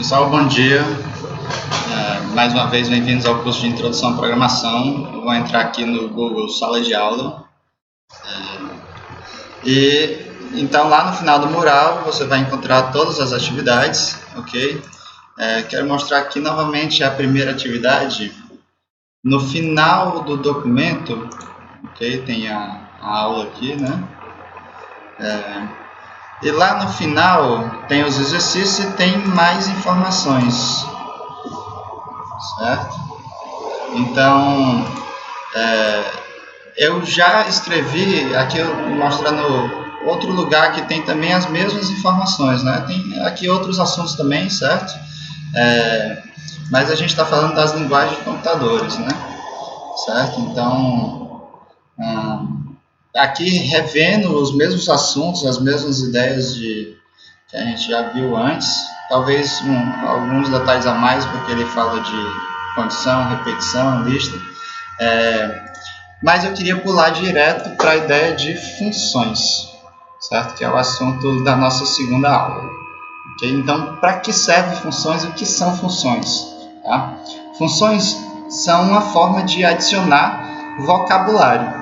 Pessoal, bom dia. Mais uma vez, bem-vindos ao curso de Introdução à Programação. Eu vou entrar aqui no Google Sala de Aula. Então, lá no final do mural, você vai encontrar todas as atividades, ok? Quero mostrar aqui novamente a primeira atividade. No final do documento, ok? Tem a aula aqui, né? E lá no final tem os exercícios e tem mais informações, certo? Então, eu já escrevi aqui mostrando outro lugar que tem também as mesmas informações, né? Tem aqui outros assuntos também, certo? Mas a gente está falando das linguagens de computadores, né? Certo? Então, aqui revendo os mesmos assuntos, as mesmas ideias que a gente já viu antes, talvez alguns detalhes a mais, porque ele fala de condição, repetição, lista, mas eu queria pular direto para a ideia de funções, certo? Que é o assunto da nossa segunda aula. Okay? Então, para que servem funções e o que são funções? Tá? Funções são uma forma de adicionar vocabulário.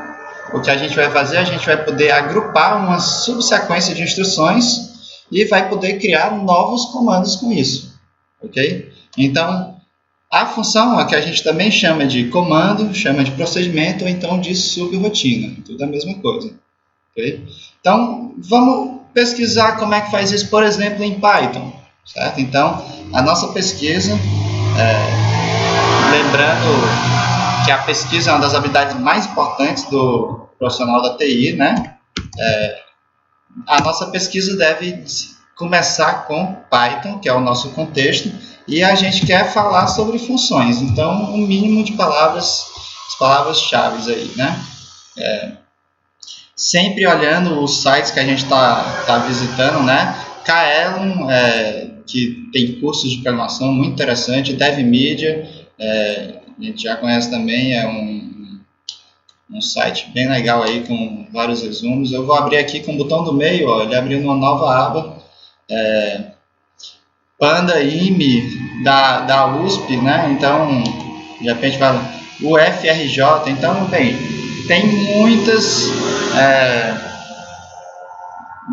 O que a gente vai fazer, a gente vai poder agrupar uma subsequência de instruções e vai poder criar novos comandos com isso, ok? Então, a função é que a gente também chama de comando, chama de procedimento ou então de subrotina, tudo a mesma coisa, ok? Então, vamos pesquisar como é que faz isso, por exemplo, em Python, certo? Então, a nossa pesquisa, lembrando que a pesquisa é uma das habilidades mais importantes do profissional da TI, né? A nossa pesquisa deve começar com Python, que é o nosso contexto, e a gente quer falar sobre funções. Então, um mínimo de palavras, as palavras-chave aí, né? Sempre olhando os sites que a gente tá visitando, né? Kaelon, que tem cursos de programação muito interessante, DevMedia, a gente já conhece também, é um site bem legal aí com vários resumos. Eu vou abrir aqui com o botão do meio, ó, ele abriu uma nova aba, PandaIME da USP, né? Então, de repente vai o FRJ. Então, bem, tem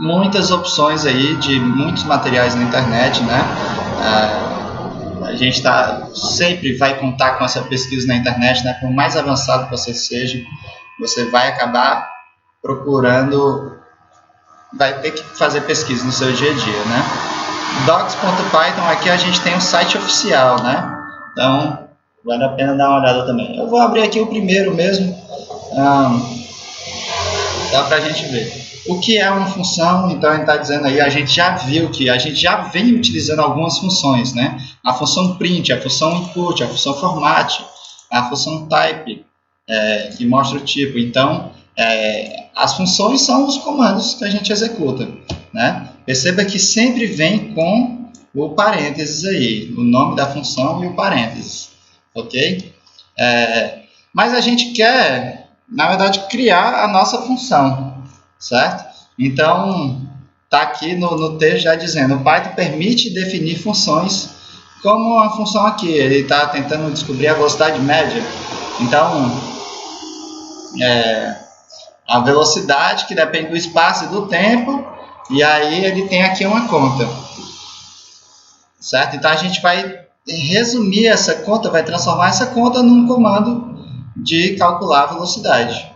muitas opções aí de muitos materiais na internet, né? A gente sempre vai contar com essa pesquisa na internet, né? Por mais avançado que você seja, você vai acabar procurando, vai ter que fazer pesquisa no seu dia a dia, né? Docs.python, aqui a gente tem um site oficial, né? Então, vale a pena dar uma olhada também. Eu vou abrir aqui o primeiro mesmo, dá pra gente ver. O que é uma função? Então, ele está dizendo aí, a gente já viu que a gente já vem utilizando algumas funções, né? A função print, a função input, a função format, a função type, que mostra o tipo. Então, as funções são os comandos que a gente executa, né? Perceba que sempre vem com o parênteses aí, o nome da função e o parênteses, ok? Mas a gente quer, na verdade, criar a nossa função, certo? Então, está aqui no texto já dizendo, o Python permite definir funções como a função aqui, ele está tentando descobrir a velocidade média. Então, a velocidade que depende do espaço e do tempo, e aí ele tem aqui uma conta, certo? Então, a gente vai resumir essa conta, vai transformar essa conta num comando de calcular a velocidade,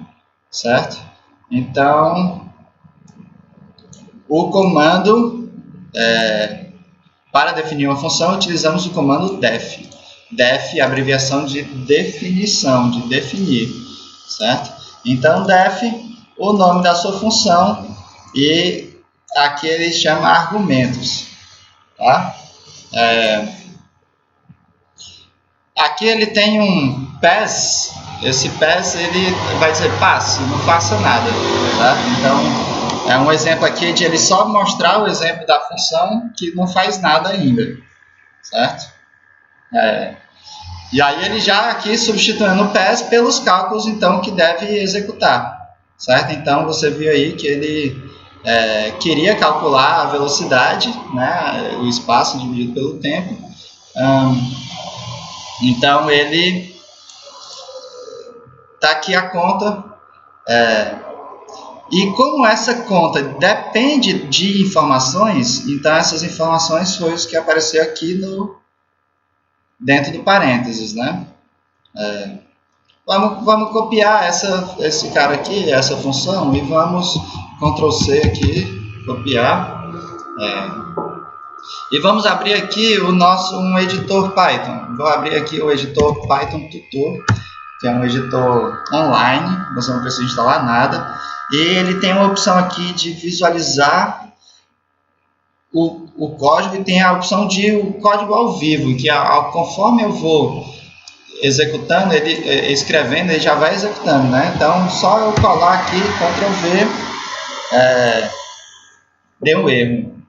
certo? Então, o comando, para definir uma função, utilizamos o comando def. Def é a abreviação de definição, de definir, certo? Então, def, o nome da sua função, e aqui ele chama argumentos, tá? Aqui ele tem um pass. Esse pass ele vai dizer passe, não faça nada, tá? Então, é um exemplo aqui de ele só mostrar o exemplo da função que não faz nada ainda, certo? E aí ele já aqui substituindo o pass pelos cálculos, então, que deve executar, certo? Então, você viu aí que ele queria calcular a velocidade, né, o espaço dividido pelo tempo. Então ele está aqui a conta, e como essa conta depende de informações, então essas informações foi os que apareceu aqui dentro do parênteses, né? Vamos copiar esse cara aqui, essa função, e vamos Ctrl C aqui, copiar. E vamos abrir aqui um editor Python. Vou abrir aqui o editor Python Tutor, que é um editor online, você não precisa instalar nada. E ele tem uma opção aqui de visualizar o código, e tem a opção de o código ao vivo, que conforme eu vou executando, escrevendo, ele já vai executando, né? Então, só eu colar aqui, Ctrl V, deu um erro.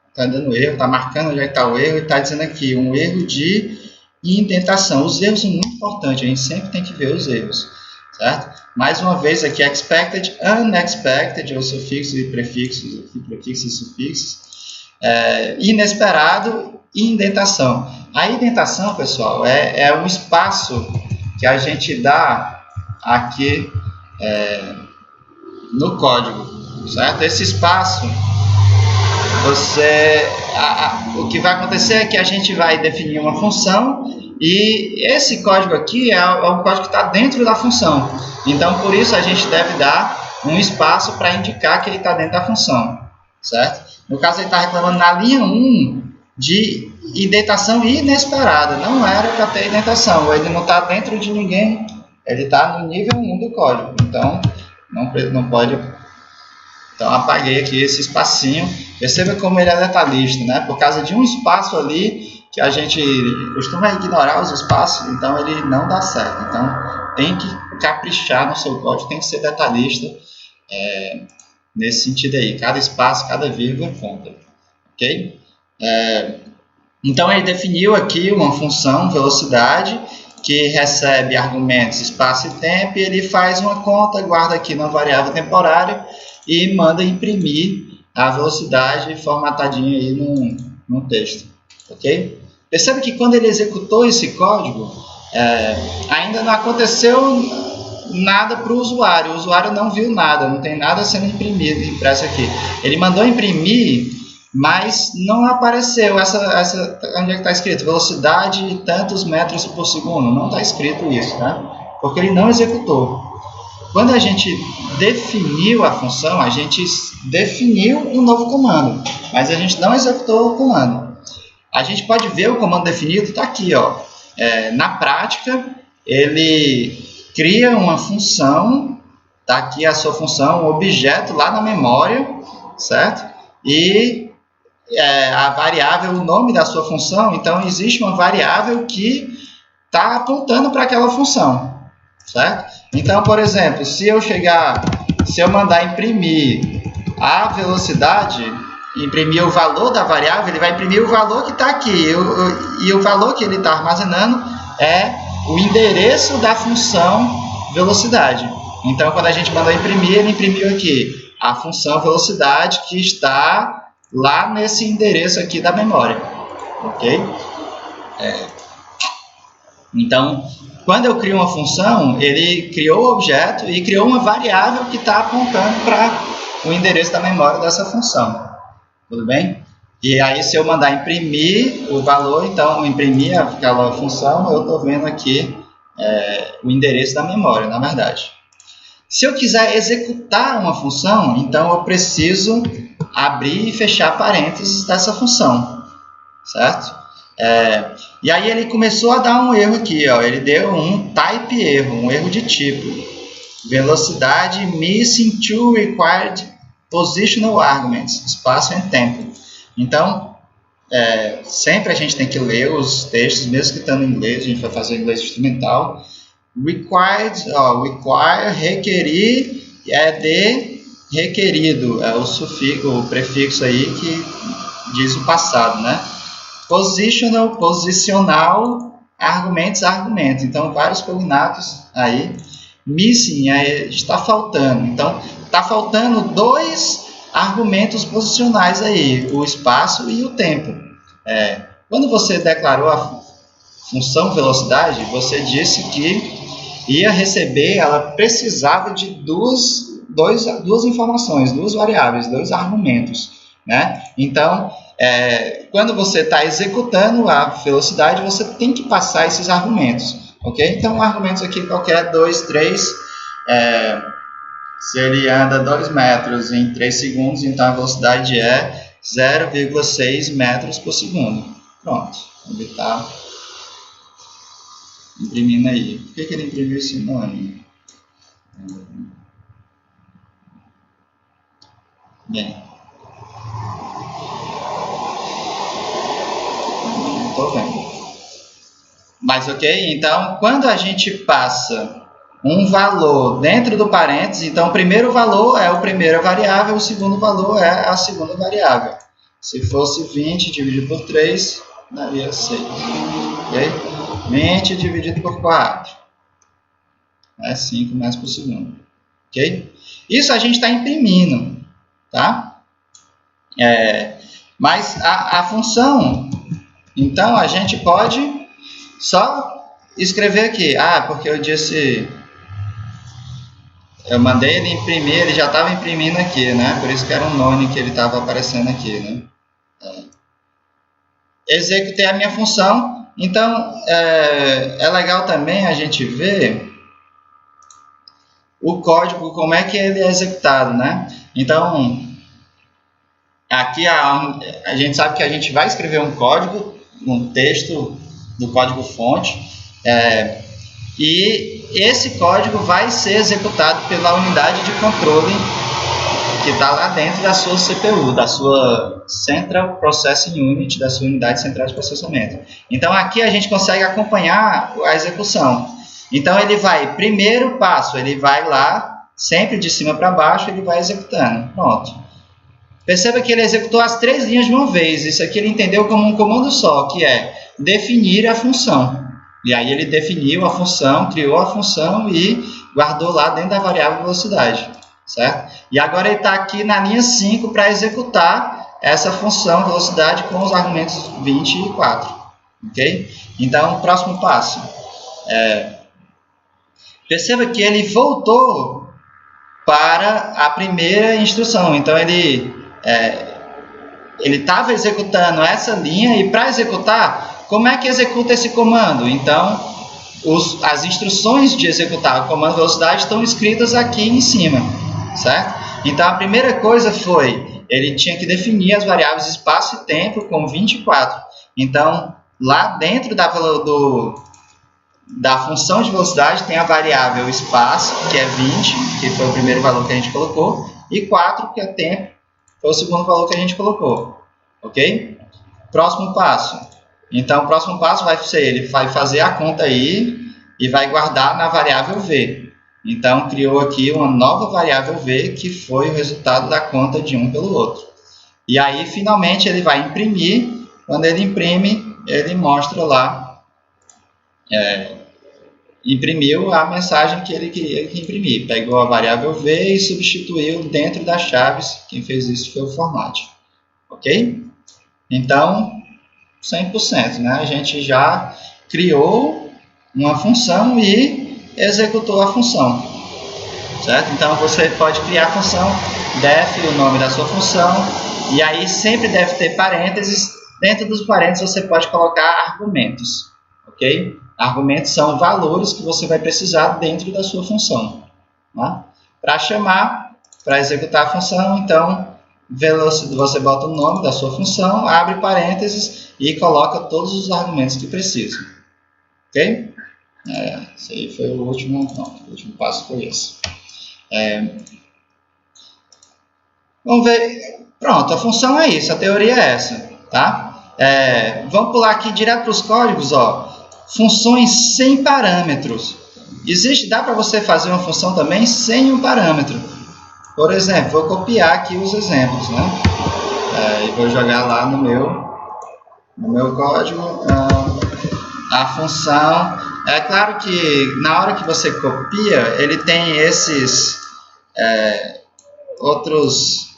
Está dando erro, está marcando onde é que está o erro, e está dizendo aqui, um erro de indentação. Os erros são muito importantes, a gente sempre tem que ver os erros, certo? Mais uma vez aqui, expected, unexpected, os sufixos e prefixos, prefixos e sufixos, inesperado e indentação. A indentação, pessoal, é um espaço que a gente dá aqui no código, certo? Esse espaço, o que vai acontecer é que a gente vai definir uma função, e esse código aqui é um código que está dentro da função. Então, por isso, a gente deve dar um espaço para indicar que ele está dentro da função, certo? No caso, ele está reclamando na linha 1 de indentação inesperada. Não era para ter indentação, ele não está dentro de ninguém, ele está no nível 1 do código. Então, não pode... Então, apaguei aqui esse espacinho. Perceba como ele é detalhista, né? Por causa de um espaço ali, que a gente costuma ignorar os espaços, então ele não dá certo. Então, tem que caprichar no seu código, tem que ser detalhista nesse sentido aí. Cada espaço, cada vírgula conta. Ok? Então, ele definiu aqui uma função, velocidade, que recebe argumentos espaço e tempo, e ele faz uma conta, guarda aqui na variável temporária e manda imprimir a velocidade formatadinha aí no texto. Ok? Percebe que quando ele executou esse código, ainda não aconteceu nada para o usuário não viu nada, não tem nada sendo impresso aqui. Ele mandou imprimir, mas não apareceu onde é que está escrito velocidade tantos metros por segundo, não está escrito isso, tá? Porque ele não executou. Quando a gente definiu a função, a gente definiu um novo comando, mas a gente não executou o comando. A gente pode ver o comando definido, está aqui, ó. Na prática, ele cria uma função, está aqui a sua função, um objeto lá na memória, certo? E a variável, o nome da sua função, então existe uma variável que está apontando para aquela função, certo? Então, por exemplo, se eu mandar imprimir a velocidade, imprimir o valor da variável, ele vai imprimir o valor que está aqui, e o valor que ele está armazenando é o endereço da função velocidade. Então, quando a gente mandou imprimir, ele imprimiu aqui a função velocidade que está lá nesse endereço aqui da memória, ok? Então, quando eu crio uma função, ele criou o objeto e criou uma variável que está apontando para o endereço da memória dessa função. Tudo bem? E aí, se eu mandar imprimir o valor, então, imprimir aquela função, eu estou vendo aqui o endereço da memória, na verdade. Se eu quiser executar uma função, então eu preciso abrir e fechar parênteses dessa função, certo? E aí ele começou a dar um erro aqui, ó. Ele deu um type erro, um erro de tipo. Velocidade missing two required positional arguments, espaço e tempo. Então, sempre a gente tem que ler os textos, mesmo que estando em inglês, a gente vai fazer em inglês instrumental. Require, requerir, de requerido, é o sufixo, o prefixo aí que diz o passado, né? Positional, posicional, argumentos, argumento. Então, vários cognatos aí. Missing, está faltando. Então, está faltando dois argumentos posicionais aí, o espaço e o tempo. Quando você declarou a função velocidade, você disse que ia receber, ela precisava de duas informações, duas variáveis, dois argumentos, né? Então, quando você está executando a velocidade, você tem que passar esses argumentos, ok? Então, argumentos aqui qualquer, 2, 3, se ele anda 2 metros em 3 segundos, então a velocidade é 0,6 metros por segundo. Pronto, ele está imprimindo aí. Por que ele imprimiu esse nome? Bem, não estou vendo. Mas ok, então quando a gente passa um valor dentro do parênteses, então o primeiro valor é a primeira variável, o segundo valor é a segunda variável. Se fosse 20 dividido por 3, daria 6. Ok? 20 dividido por 4 é 5 metros por segundo. Ok? Isso a gente está imprimindo, tá? Mas a função, então a gente pode só escrever aqui. Porque eu mandei ele imprimir, ele já estava imprimindo aqui, né? Por isso que era um nome que ele estava aparecendo aqui, né? Executei a minha função. Então, é legal também a gente ver o código, como é que ele é executado, né? Então, aqui a gente sabe que a gente vai escrever um código, um texto do código fonte, e esse código vai ser executado pela unidade de controle que está lá dentro da sua CPU, da sua Central Processing Unit, da sua unidade central de processamento. Então, aqui a gente consegue acompanhar a execução. Então, ele vai, primeiro passo, ele vai lá, sempre de cima para baixo, ele vai executando. Pronto. Perceba que ele executou as 3 linhas de uma vez. Isso aqui ele entendeu como um comando só, que é definir a função. E aí ele definiu a função, criou a função e guardou lá dentro da variável velocidade. Certo? E agora ele está aqui na linha 5 para executar essa função velocidade com os argumentos 20 e 4. Ok? Então, próximo passo. Perceba que ele voltou para a primeira instrução. Então, ele estava executando essa linha e para executar, como é que executa esse comando? Então, as instruções de executar o comando velocidade estão escritas aqui em cima. Certo? Então, a primeira coisa foi, ele tinha que definir as variáveis espaço e tempo com 24. Então, lá dentro da função de velocidade tem a variável espaço, que é 20, que foi o primeiro valor que a gente colocou, e 4, que é tempo, foi o segundo valor que a gente colocou. Ok? Próximo passo. Então, o próximo passo vai ser, ele vai fazer a conta aí e vai guardar na variável v. Então, criou aqui uma nova variável v, que foi o resultado da conta de um pelo outro. E aí, finalmente, ele vai imprimir. Quando ele imprime, ele mostra lá, imprimiu a mensagem que ele queria imprimir. Pegou a variável v e substituiu dentro das chaves. Quem fez isso foi o format. Ok? Então, 100%, né? A gente já criou uma função e executou a função, certo? Então, você pode criar a função, def o nome da sua função, e aí sempre deve ter parênteses. Dentro dos parênteses, você pode colocar argumentos, ok? Argumentos são valores que você vai precisar dentro da sua função. Tá? Para chamar, para executar a função, então, você bota o nome da sua função, abre parênteses e coloca todos os argumentos que precisa. Ok? Esse aí foi o último passo foi esse. Vamos ver. Pronto, a função é isso, a teoria é essa. Tá? Vamos pular aqui direto para os códigos. Funções sem parâmetros. Dá para você fazer uma função também sem um parâmetro. Por exemplo, vou copiar aqui os exemplos, né? E vou jogar lá no meu código a função. É claro que na hora que você copia, ele tem outros...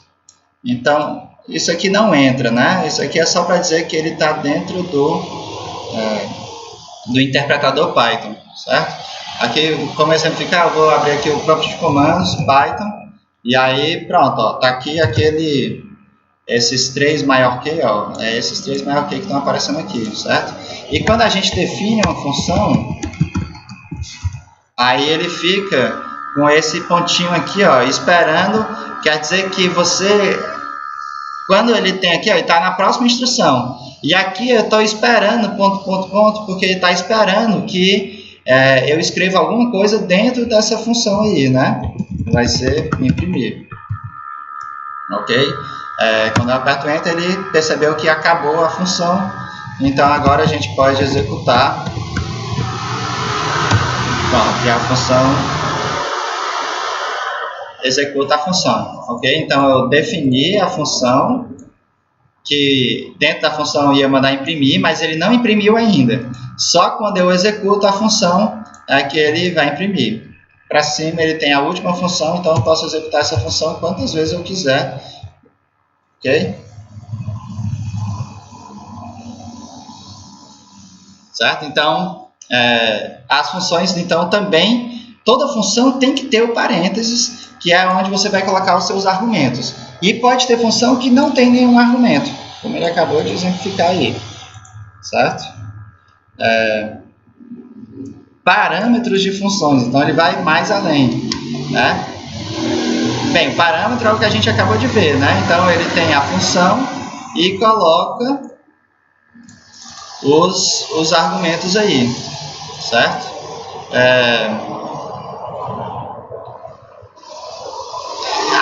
Então, isso aqui não entra, né? Isso aqui é só para dizer que ele está dentro do interpretador Python, certo? Aqui, como exemplificar, eu vou abrir aqui o prompt de comandos, Python, e aí, pronto, ó, tá aqui esses 3 maior que, ó, esses 3 maior que estão aparecendo aqui, certo? E quando a gente define uma função, aí ele fica com esse pontinho aqui, ó, esperando, quer dizer que você, quando ele tem aqui, ó, ele está na próxima instrução. E aqui eu estou esperando, ponto, porque ele está esperando que eu escreva alguma coisa dentro dessa função aí, né? Vai ser imprimir. Ok? Quando eu aperto Enter, ele percebeu que acabou a função. Então agora a gente pode executar. Pronto, e a função executa a função. Ok? Então eu defini a função, que dentro da função ia mandar imprimir, mas ele não imprimiu ainda. Só quando eu executo a função é que ele vai imprimir. Para cima ele tem a última função, então eu posso executar essa função quantas vezes eu quiser. Ok? Certo? Então, as funções, então, também, toda função tem que ter o parênteses, que é onde você vai colocar os seus argumentos. E pode ter função que não tem nenhum argumento, como ele acabou de exemplificar aí. Certo? Parâmetros de funções, então ele vai mais além, né? Bem, o parâmetro é o que a gente acabou de ver, né? Então ele tem a função e coloca os argumentos aí, certo?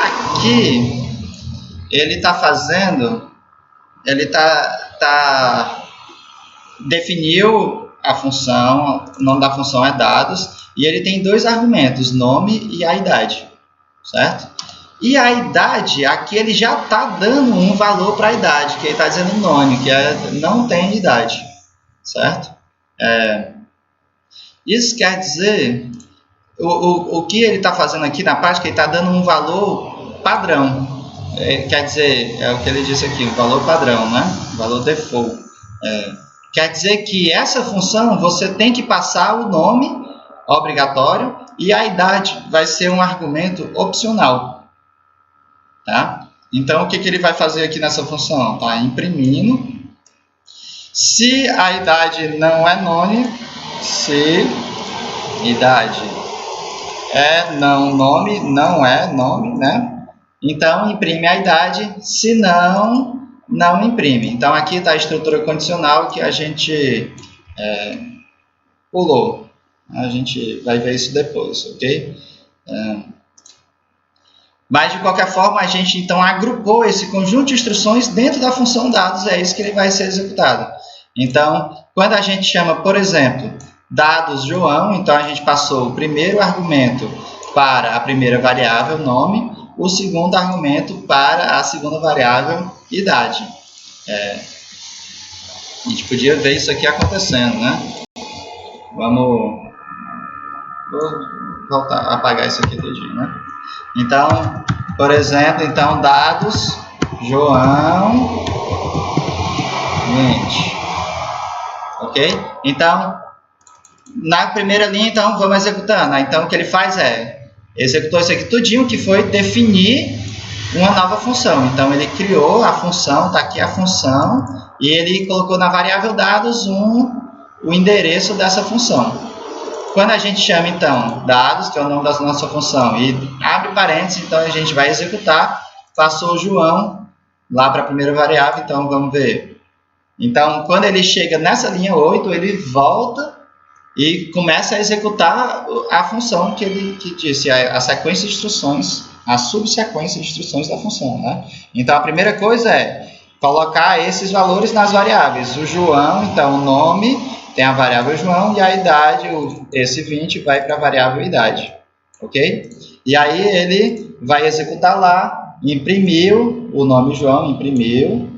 Aqui ele está fazendo, ele definiu a função, o nome da função é dados, e ele tem 2 argumentos, nome e a idade, certo? E a idade, aqui ele já está dando um valor para a idade, que ele está dizendo nome, que não tem idade, certo? Isso quer dizer, o que ele está fazendo aqui na prática, ele está dando um valor padrão. Quer dizer, é o que ele disse aqui, o valor padrão, né? O valor default. Quer dizer que essa função você tem que passar o nome obrigatório e a idade vai ser um argumento opcional. Tá? Então, o que ele vai fazer aqui nessa função? Tá imprimindo. Se a idade não é nome, se idade é nome, não é nome, né? Então, imprime a idade, se não imprime. Então, aqui está a estrutura condicional que a gente pulou. A gente vai ver isso depois, ok? Mas, de qualquer forma, a gente, então, agrupou esse conjunto de instruções dentro da função dados, é isso que ele vai ser executado. Então, quando a gente chama, por exemplo, dados João, então a gente passou o primeiro argumento para a primeira variável, nome, o segundo argumento para a segunda variável, idade. A gente podia ver isso aqui acontecendo, né? Vou voltar a apagar isso aqui tudinho, né? Então, por exemplo, então, dados João 20. Ok? Então, na primeira linha, então, vamos executando. Então, o que ele faz executou isso aqui tudinho, que foi definir uma nova função. Então, ele criou a função, está aqui a função, e ele colocou na variável dados o endereço dessa função. Quando a gente chama, então, dados, que é o nome da nossa função, e abre parênteses, então a gente vai executar, passou o João lá para a primeira variável, então vamos ver. Então, quando ele chega nessa linha 8, ele volta e começa a executar a função que disse, a sequência de instruções, a subsequência de instruções da função, né? Então, a primeira coisa é colocar esses valores nas variáveis. O João, então, o nome tem a variável João e a idade, esse 20, vai para a variável idade, ok? E aí ele vai executar lá, imprimiu o nome João, imprimiu,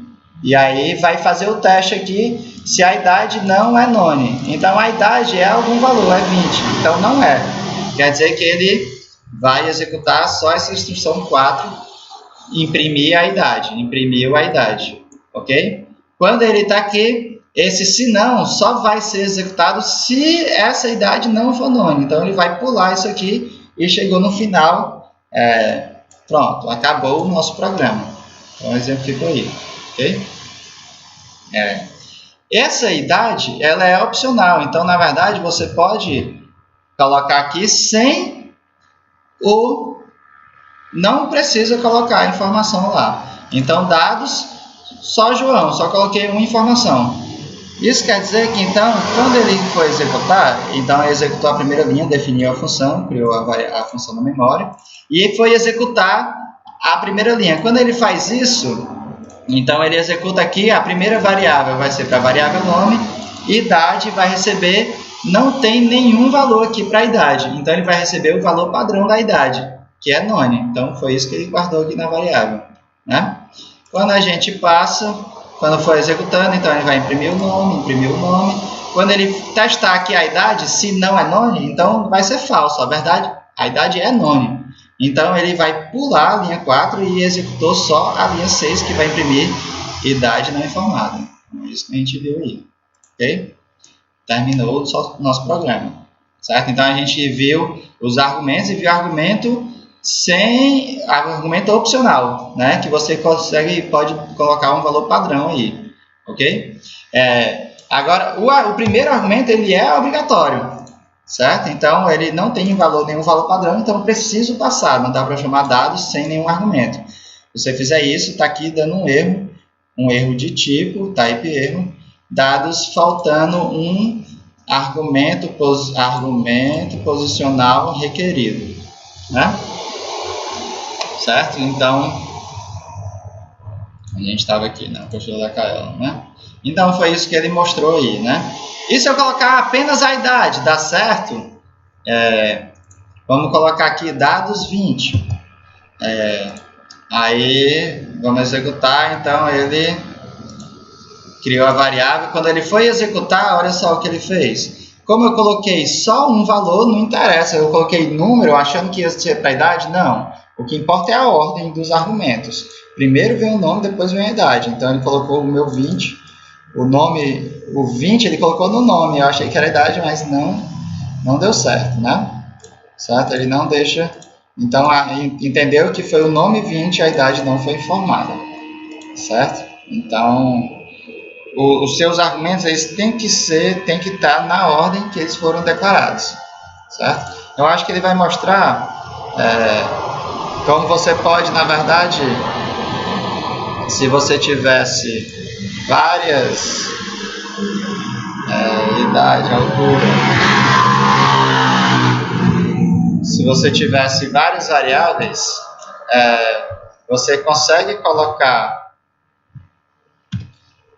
e aí vai fazer o teste aqui se a idade não é nome. Então, a idade é algum valor, é 20. Então, não é. Quer dizer que ele vai executar só essa instrução 4 imprimir a idade, imprimiu a idade, ok? Quando ele está aqui, esse se não só vai ser executado se essa idade não for none. Então, ele vai pular isso aqui e chegou no final, pronto, acabou o nosso programa. Então, o exemplo ficou aí, ok? Essa idade, ela é opcional. Então, na verdade, você pode colocar aqui sem o... Não precisa colocar a informação lá. Então, dados, só João, só coloquei uma informação. Isso quer dizer que, então, quando ele for executar, então ele executou a primeira linha, definiu a função, criou a função na memória, e foi executar a primeira linha. Quando ele faz isso, então ele executa aqui, a primeira variável vai ser para a variável nome, idade vai receber, não tem nenhum valor aqui para a idade, então ele vai receber o valor padrão da idade, que é none. Então foi isso que ele guardou aqui na variável, né? Quando a gente passa, quando for executando, então ele vai imprimir o nome. Quando ele testar aqui a idade, se não é none, então vai ser falso, a verdade, a idade é none. Então ele vai pular a linha 4 e executou só a linha 6, que vai imprimir idade não informada. É isso que a gente viu aí, ok? Terminou o nosso programa, certo? Então a gente viu os argumentos e viu argumento opcional, né? Que você pode colocar um valor padrão aí, ok? Agora, o primeiro argumento ele é obrigatório, certo? Então ele não tem nenhum valor padrão, então eu preciso passar, não dá para chamar dados sem nenhum argumento. Se você fizer isso, está aqui dando um erro de tipo, type erro, dados faltando um argumento posicional requerido, né? Certo? Então, a gente estava aqui na apostila da Kaela, né? Então, foi isso que ele mostrou aí, né? E se eu colocar apenas a idade, dá certo? Vamos colocar aqui dados 20. Aí, vamos executar, então ele criou a variável. Quando ele foi executar, olha só o que ele fez. Como eu coloquei só um valor, não interessa. Eu coloquei número achando que ia ser para a idade? Não. O que importa é a ordem dos argumentos. Primeiro vem o nome, depois vem a idade. Então, ele colocou o meu 20. O 20 ele colocou no nome. Eu achei que era a idade, mas não deu certo, né? Certo? Ele não deixa... Então, entendeu que foi o nome 20 e a idade não foi informada. Certo? Então... os seus argumentos eles têm que estar na ordem que eles foram declarados, certo? Eu acho que ele vai mostrar como você pode, na verdade, se você tivesse várias idade, altura, se você tivesse várias variáveis, você consegue colocar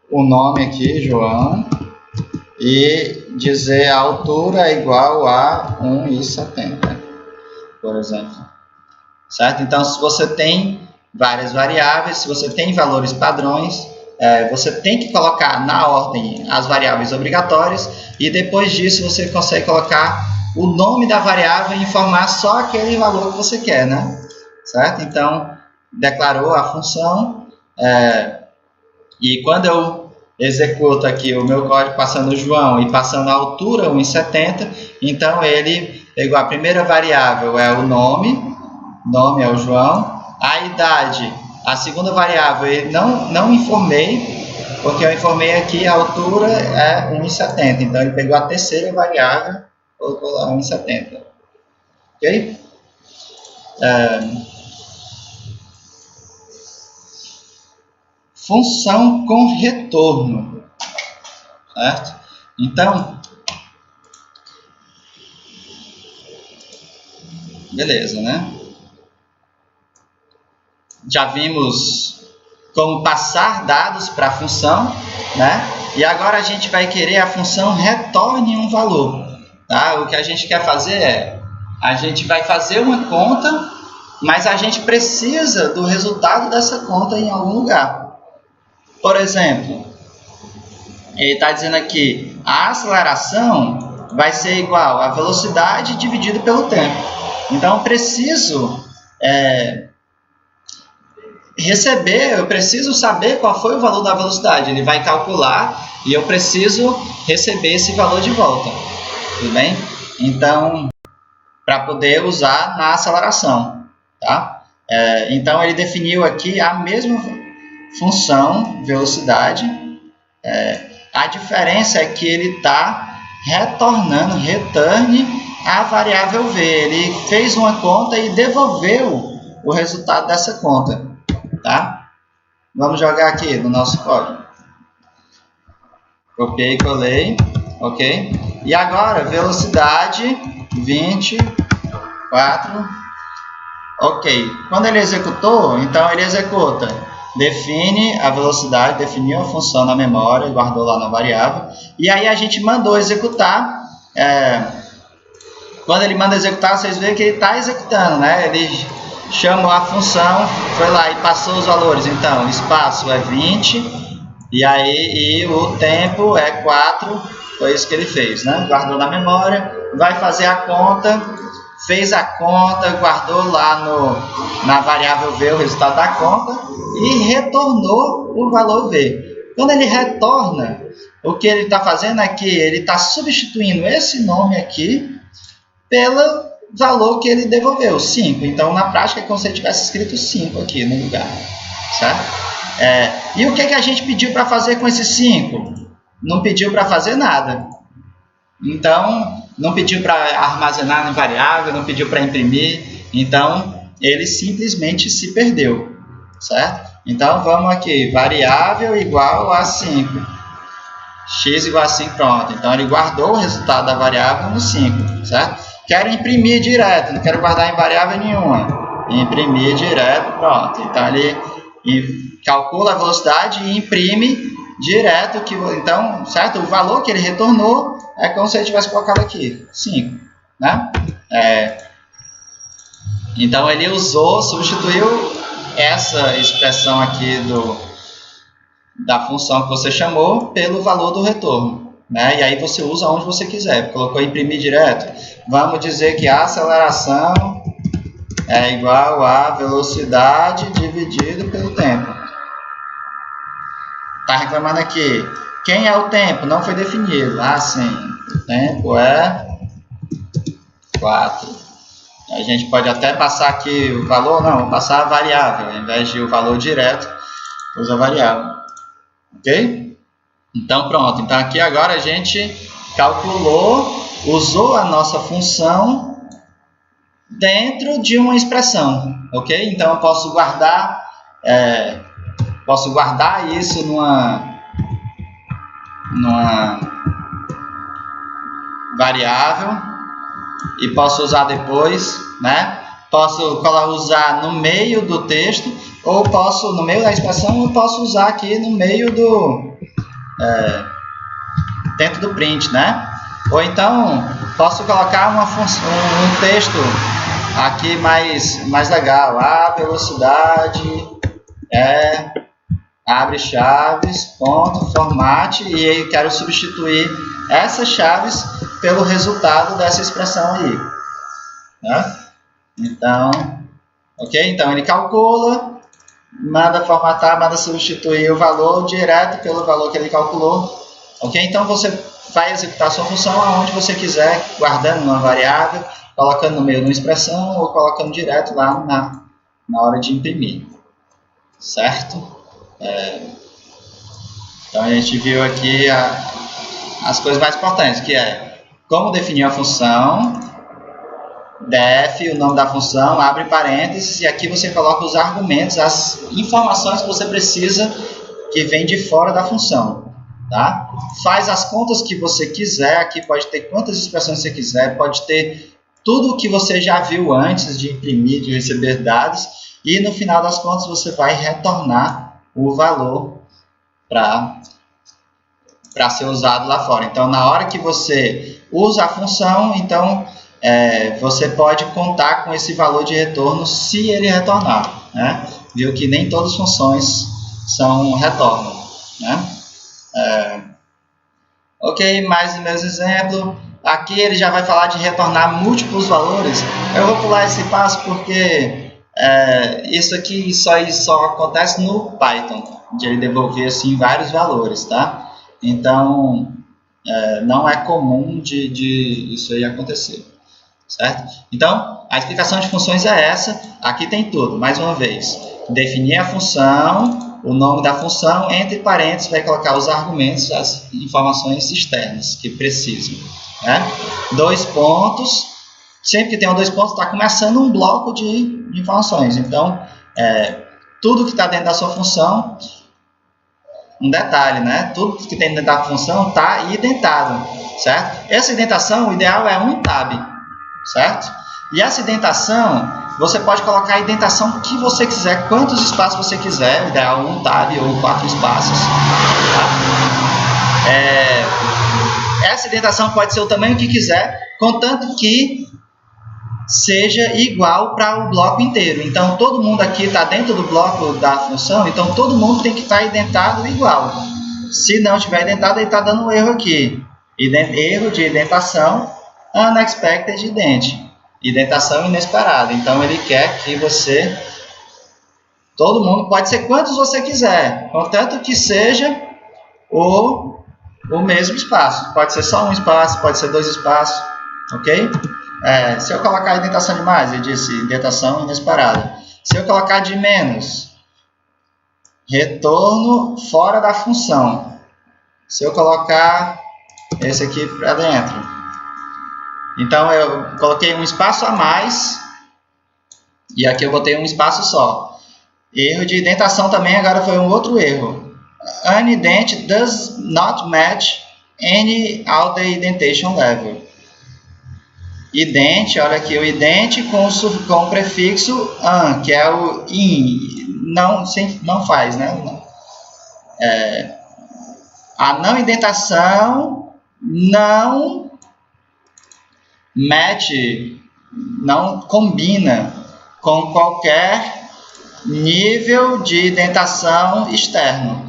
o nome aqui, João, e dizer a altura é igual a 1,70, por exemplo. Certo? Então, se você tem várias variáveis, se você tem valores padrões, você tem que colocar na ordem as variáveis obrigatórias e depois disso você consegue colocar o nome da variável e informar só aquele valor que você quer, né? Certo? Então, declarou a função... E quando eu executo aqui o meu código passando o João e passando a altura 1,70, então ele pegou a primeira variável, é o nome é o João, a idade, a segunda variável, eu não informei, porque eu informei aqui a altura é 1,70, então ele pegou a terceira variável, colocou lá 1,70, ok? Função com retorno, certo? Então, beleza, né? Já vimos como passar dados para a função, né? E agora a gente vai querer a função retorne um valor, tá? O que a gente quer fazer a gente vai fazer uma conta, mas a gente precisa do resultado dessa conta em algum lugar. Por exemplo, ele está dizendo aqui, a aceleração vai ser igual a velocidade dividido pelo tempo. Então, eu preciso receber, eu preciso saber qual foi o valor da velocidade. Ele vai calcular e eu preciso receber esse valor de volta. Tudo bem? Então, para poder usar na aceleração. Tá? Então, ele definiu aqui a mesma função, velocidade. A diferença é que ele está retornando, return a variável v. Ele fez uma conta e devolveu o resultado dessa conta. Tá? Vamos jogar aqui no nosso código. Copiei, colei. Ok? E agora, velocidade 24. Ok. Quando ele executou, então ele executa. Define a velocidade, definiu a função na memória, guardou lá na variável. E aí a gente mandou executar. Quando ele manda executar, vocês veem que ele está executando, né? Ele chamou a função, foi lá e passou os valores. Então, o espaço é 20 e o tempo é 4. Foi isso que ele fez, né? Guardou na memória, vai fazer a conta, fez a conta, guardou lá na variável v o resultado da conta e retornou o valor v. Quando ele retorna, o que ele está fazendo é que ele está substituindo esse nome aqui pelo valor que ele devolveu, 5. Então, na prática, é como se ele tivesse escrito 5 aqui no lugar. Certo? E o que a gente pediu para fazer com esses 5? Não pediu para fazer nada. Então, não pediu para armazenar na variável, não pediu para imprimir. Então, ele simplesmente se perdeu. Certo? Então, vamos aqui. Variável igual a 5. X igual a 5, pronto. Então, ele guardou o resultado da variável no 5. Certo? Quero imprimir direto, não quero guardar em variável nenhuma. Imprimir direto, pronto. Então, ele calcula a velocidade e imprime direto. Então, certo? O valor que ele retornou é como se ele tivesse colocado aqui, 5. Né? Então, ele substituiu essa expressão aqui da função que você chamou pelo valor do retorno. Né? E aí você usa onde você quiser. Colocou imprimir direto. Vamos dizer que a aceleração é igual a velocidade dividido pelo tempo. Está reclamando aqui. Quem é o tempo? Não foi definido. Ah, sim. O tempo é 4. A gente pode até passar aqui o valor. Não, vou passar a variável. Ao invés de o valor direto, usa a variável. Ok? Então, pronto. Então, aqui agora a gente calculou, usou a nossa função dentro de uma expressão. Ok? Então, eu posso guardar isso numa variável e posso usar depois, né? Posso usar no meio do texto ou posso, no meio da expressão, eu posso usar aqui no meio dentro do print, né? Ou então posso colocar um texto aqui mais legal. A velocidade abre chaves, ponto, formate, e aí quero substituir essas chaves pelo resultado dessa expressão aí. Né? Então, ok? Então ele calcula, manda formatar, manda substituir o valor direto pelo valor que ele calculou. Ok? Então você vai executar a sua função aonde você quiser, guardando uma variável, colocando no meio de uma expressão ou colocando direto lá na hora de imprimir. Certo? Então a gente viu aqui as coisas mais importantes, que é como definir a função, def, o nome da função, abre parênteses, e aqui você coloca os argumentos, as informações que você precisa que vem de fora da função. Tá? Faz as contas que você quiser, aqui pode ter quantas expressões você quiser, pode ter tudo o que você já viu antes de imprimir, de receber dados, e no final das contas você vai retornar o valor para ser usado lá fora. Então, na hora que você usa a função, então você pode contar com esse valor de retorno se ele retornar. Né? Viu que nem todas as funções retornam. Né? Ok, mais um exemplo. Aqui ele já vai falar de retornar múltiplos valores. Eu vou pular esse passo porque Isso aqui só acontece no Python, de ele devolver assim vários valores, tá? Então não é comum de isso aí acontecer, certo? Então a explicação de funções é essa. Aqui tem tudo, mais uma vez, definir a função, o nome da função, entre parênteses vai colocar os argumentos, as informações externas que precisam, né? 2 pontos. Sempre que tem 2 pontos, está começando um bloco de informações. Então, tudo que está dentro da sua função, um detalhe, né? Tudo que tem dentro da função está indentado, certo? Essa indentação, o ideal é um tab, certo? E essa indentação, você pode colocar a indentação que você quiser, quantos espaços você quiser, o ideal um tab ou 4 espaços, tá? Essa indentação pode ser o tamanho que quiser, contanto que seja igual para o bloco inteiro. Então, todo mundo aqui está dentro do bloco da função, então todo mundo tem que estar indentado igual. Se não tiver indentado, ele está dando um erro aqui. Erro de indentação, unexpected indent. Indentação inesperada. Então, ele quer que você... Todo mundo, pode ser quantos você quiser, contanto que seja o mesmo espaço. Pode ser só um espaço, pode ser 2 espaços, ok? Se eu colocar a indentação de mais, ele disse indentação inesperada. Se eu colocar de menos, retorno fora da função. Se eu colocar esse aqui para dentro, então eu coloquei um espaço a mais e aqui eu botei um espaço só. Erro de indentação também, agora foi um outro erro. Unindent does not match any of the indentation level. Ident, olha aqui, o ident com o prefixo an, que é o in, não faz, né? A não indentação não match, não combina com qualquer nível de indentação externo,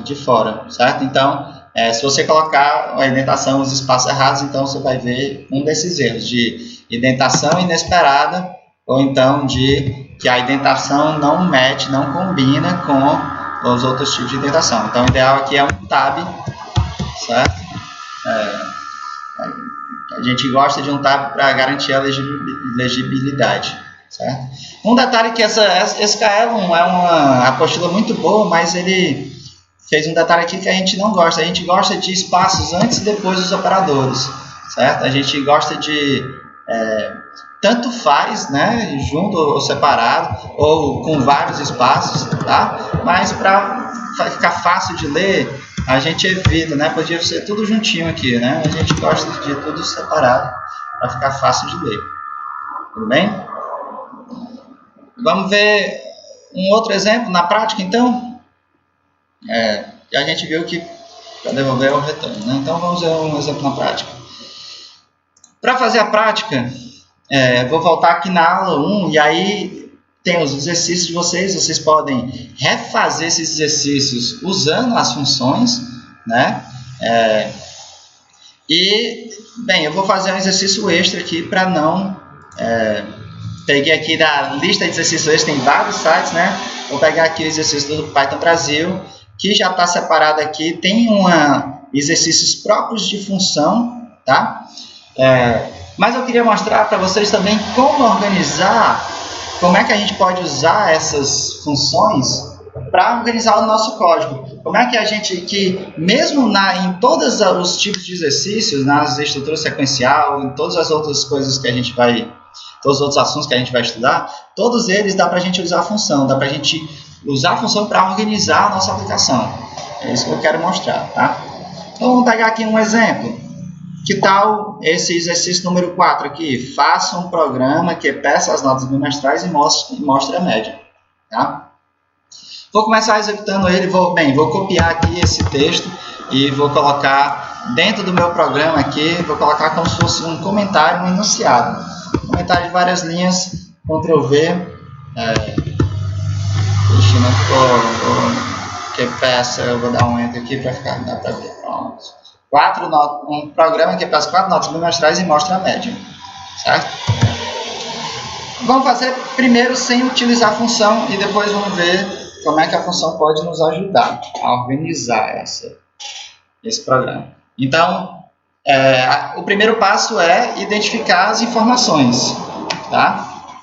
de fora, certo? Então, se você colocar a indentação, os espaços errados, então você vai ver um desses erros, de indentação inesperada, ou então de que a indentação não match, não combina com os outros tipos de indentação. Então, o ideal aqui é um tab, certo? A gente gosta de um tab para garantir a legibilidade, certo? Um detalhe que esse Kaelon é uma apostila muito boa, mas ele fez um detalhe aqui que a gente não gosta. A gente gosta de espaços antes e depois dos operadores, certo? A gente gosta de tanto faz, né, junto ou separado, ou com vários espaços, tá? Mas para ficar fácil de ler, a gente evita, né? Podia ser tudo juntinho aqui, né? A gente gosta de tudo separado para ficar fácil de ler. Tudo bem? Vamos ver um outro exemplo na prática, então? E a gente viu que para devolver é o retorno, né? Então vamos ver um exemplo na prática. Para fazer a prática, vou voltar aqui na aula 1 e aí tem os exercícios de vocês podem refazer esses exercícios usando as funções, né? Bem, eu vou fazer um exercício extra aqui para não... peguei aqui da lista de exercícios extras, tem vários sites, né? Vou pegar aqui o exercício do Python Brasil, que já está separado aqui, tem exercícios próprios de função, tá? Mas eu queria mostrar para vocês também como organizar, como é que a gente pode usar essas funções para organizar o nosso código. Como é que a gente, mesmo em todos os tipos de exercícios, nas estruturas sequencial, em todas as outras coisas que a gente vai, todos os outros assuntos que a gente vai estudar, todos eles dá para a gente usar a função, dá para a gente usar a função para organizar a nossa aplicação. É isso que eu quero mostrar, tá? Então vamos pegar aqui um exemplo. Que tal esse exercício número 4 aqui? Faça um programa que peça as notas bimestrais e mostre a média. Tá? Vou começar executando ele. Vou copiar aqui esse texto e vou colocar dentro do meu programa aqui. Vou colocar como se fosse um comentário, um enunciado. Comentário de várias linhas. Ctrl V. Ixi, não ficou que peça. Eu vou dar um enter aqui para ficar. Dá para ver. Pronto. Um programa que faz 4 notas bimestrais e mostra a média, certo? Vamos fazer primeiro sem utilizar a função e depois vamos ver como é que a função pode nos ajudar a organizar esse programa. Então, o primeiro passo é identificar as informações, tá?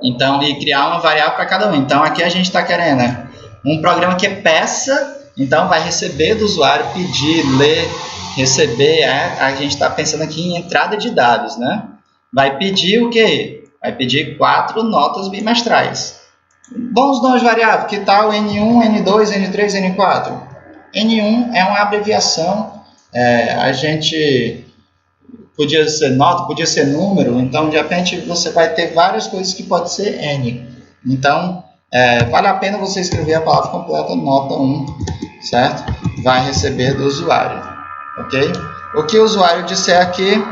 Então, e criar uma variável para cada um. Então, aqui a gente está querendo um programa que é peça, então vai receber do usuário, pedir, ler, receber. A gente está pensando aqui em entrada de dados, né? Vai pedir o quê? Vai pedir 4 notas bimestrais. Bons nomes variáveis, que tal N1, N2, N3, N4? N1 é uma abreviação, a gente podia ser nota, podia ser número, então de repente você vai ter várias coisas que pode ser N. Então, vale a pena você escrever a palavra completa, nota 1, certo? Vai receber do usuário, ok? O que o usuário disser aqui,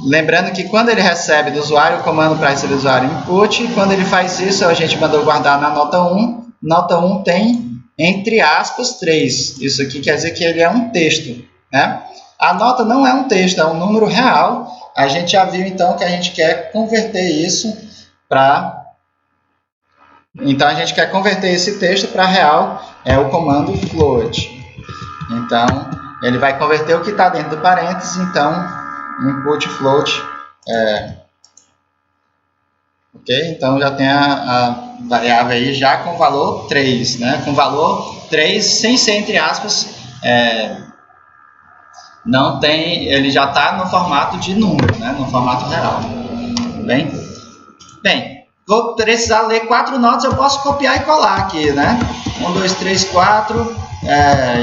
lembrando que quando ele recebe do usuário, o comando para receber do usuário input, quando ele faz isso, a gente mandou guardar na nota 1, nota 1 tem, entre aspas, 3. Isso aqui quer dizer que ele é um texto, né? A nota não é um texto, é um número real. A gente já viu, então, que a gente quer converter isso para... Então, a gente quer converter esse texto para real, é o comando float. Então, ele vai converter o que está dentro do parênteses, então, input float. Ok? Então, já tem a variável aí já com valor 3, né? Com valor 3, sem ser entre aspas, não tem, ele já está no formato de número, né? No formato real. Tudo bem? Bem, vou precisar ler 4 notas, eu posso copiar e colar aqui, né? 1, 2, 3, 4,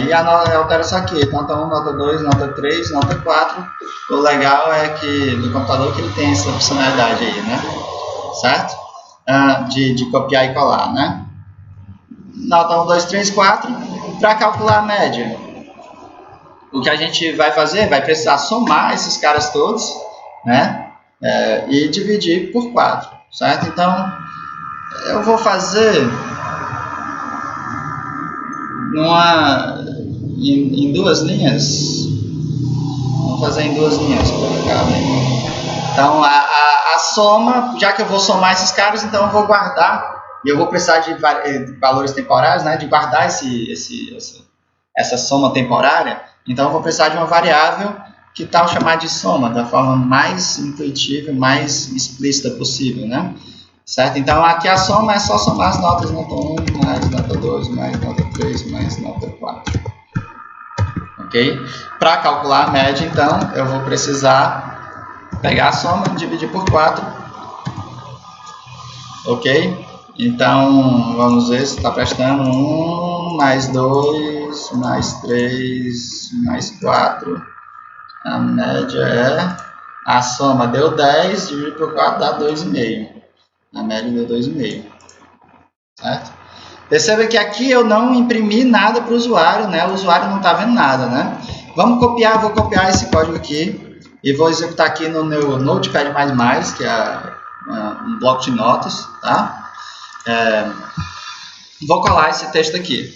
e altera isso aqui. Nota 1, nota 2, nota 3, nota 4. O legal é que do computador que ele tem essa funcionalidade aí, né? Certo? De copiar e colar, né? Nota 1, 2, 3, 4. Para calcular a média, o que a gente vai fazer, vai precisar somar esses caras todos, né? E dividir por 4, certo? Então, eu vou fazer em 2 linhas. Vamos fazer em 2 linhas para cá, né? Então, a soma, já que eu vou somar esses caras, então eu vou guardar, e eu vou precisar de valores temporários, né? De guardar essa soma temporária. Então, eu vou precisar de uma variável que tal chamar de soma, da forma mais intuitiva, mais explícita possível, né? Certo? Então, aqui a soma é só somar as notas, nota 1, mais nota 2, mais nota 3, mais nota 4. Ok? Para calcular a média, então, eu vou precisar pegar a soma, dividir por 4. Ok? Então, vamos ver se está prestando 1, mais 2, mais 3, mais 4. A média a soma deu 10, dividido por 4 dá 2,5. A média deu 2,5. Certo? Perceba que aqui eu não imprimi nada para o usuário, né? O usuário não está vendo nada, né? Vamos copiar, vou copiar esse código aqui e vou executar aqui no meu Notepad++, que é um bloco de notas, tá? Vou colar esse texto aqui,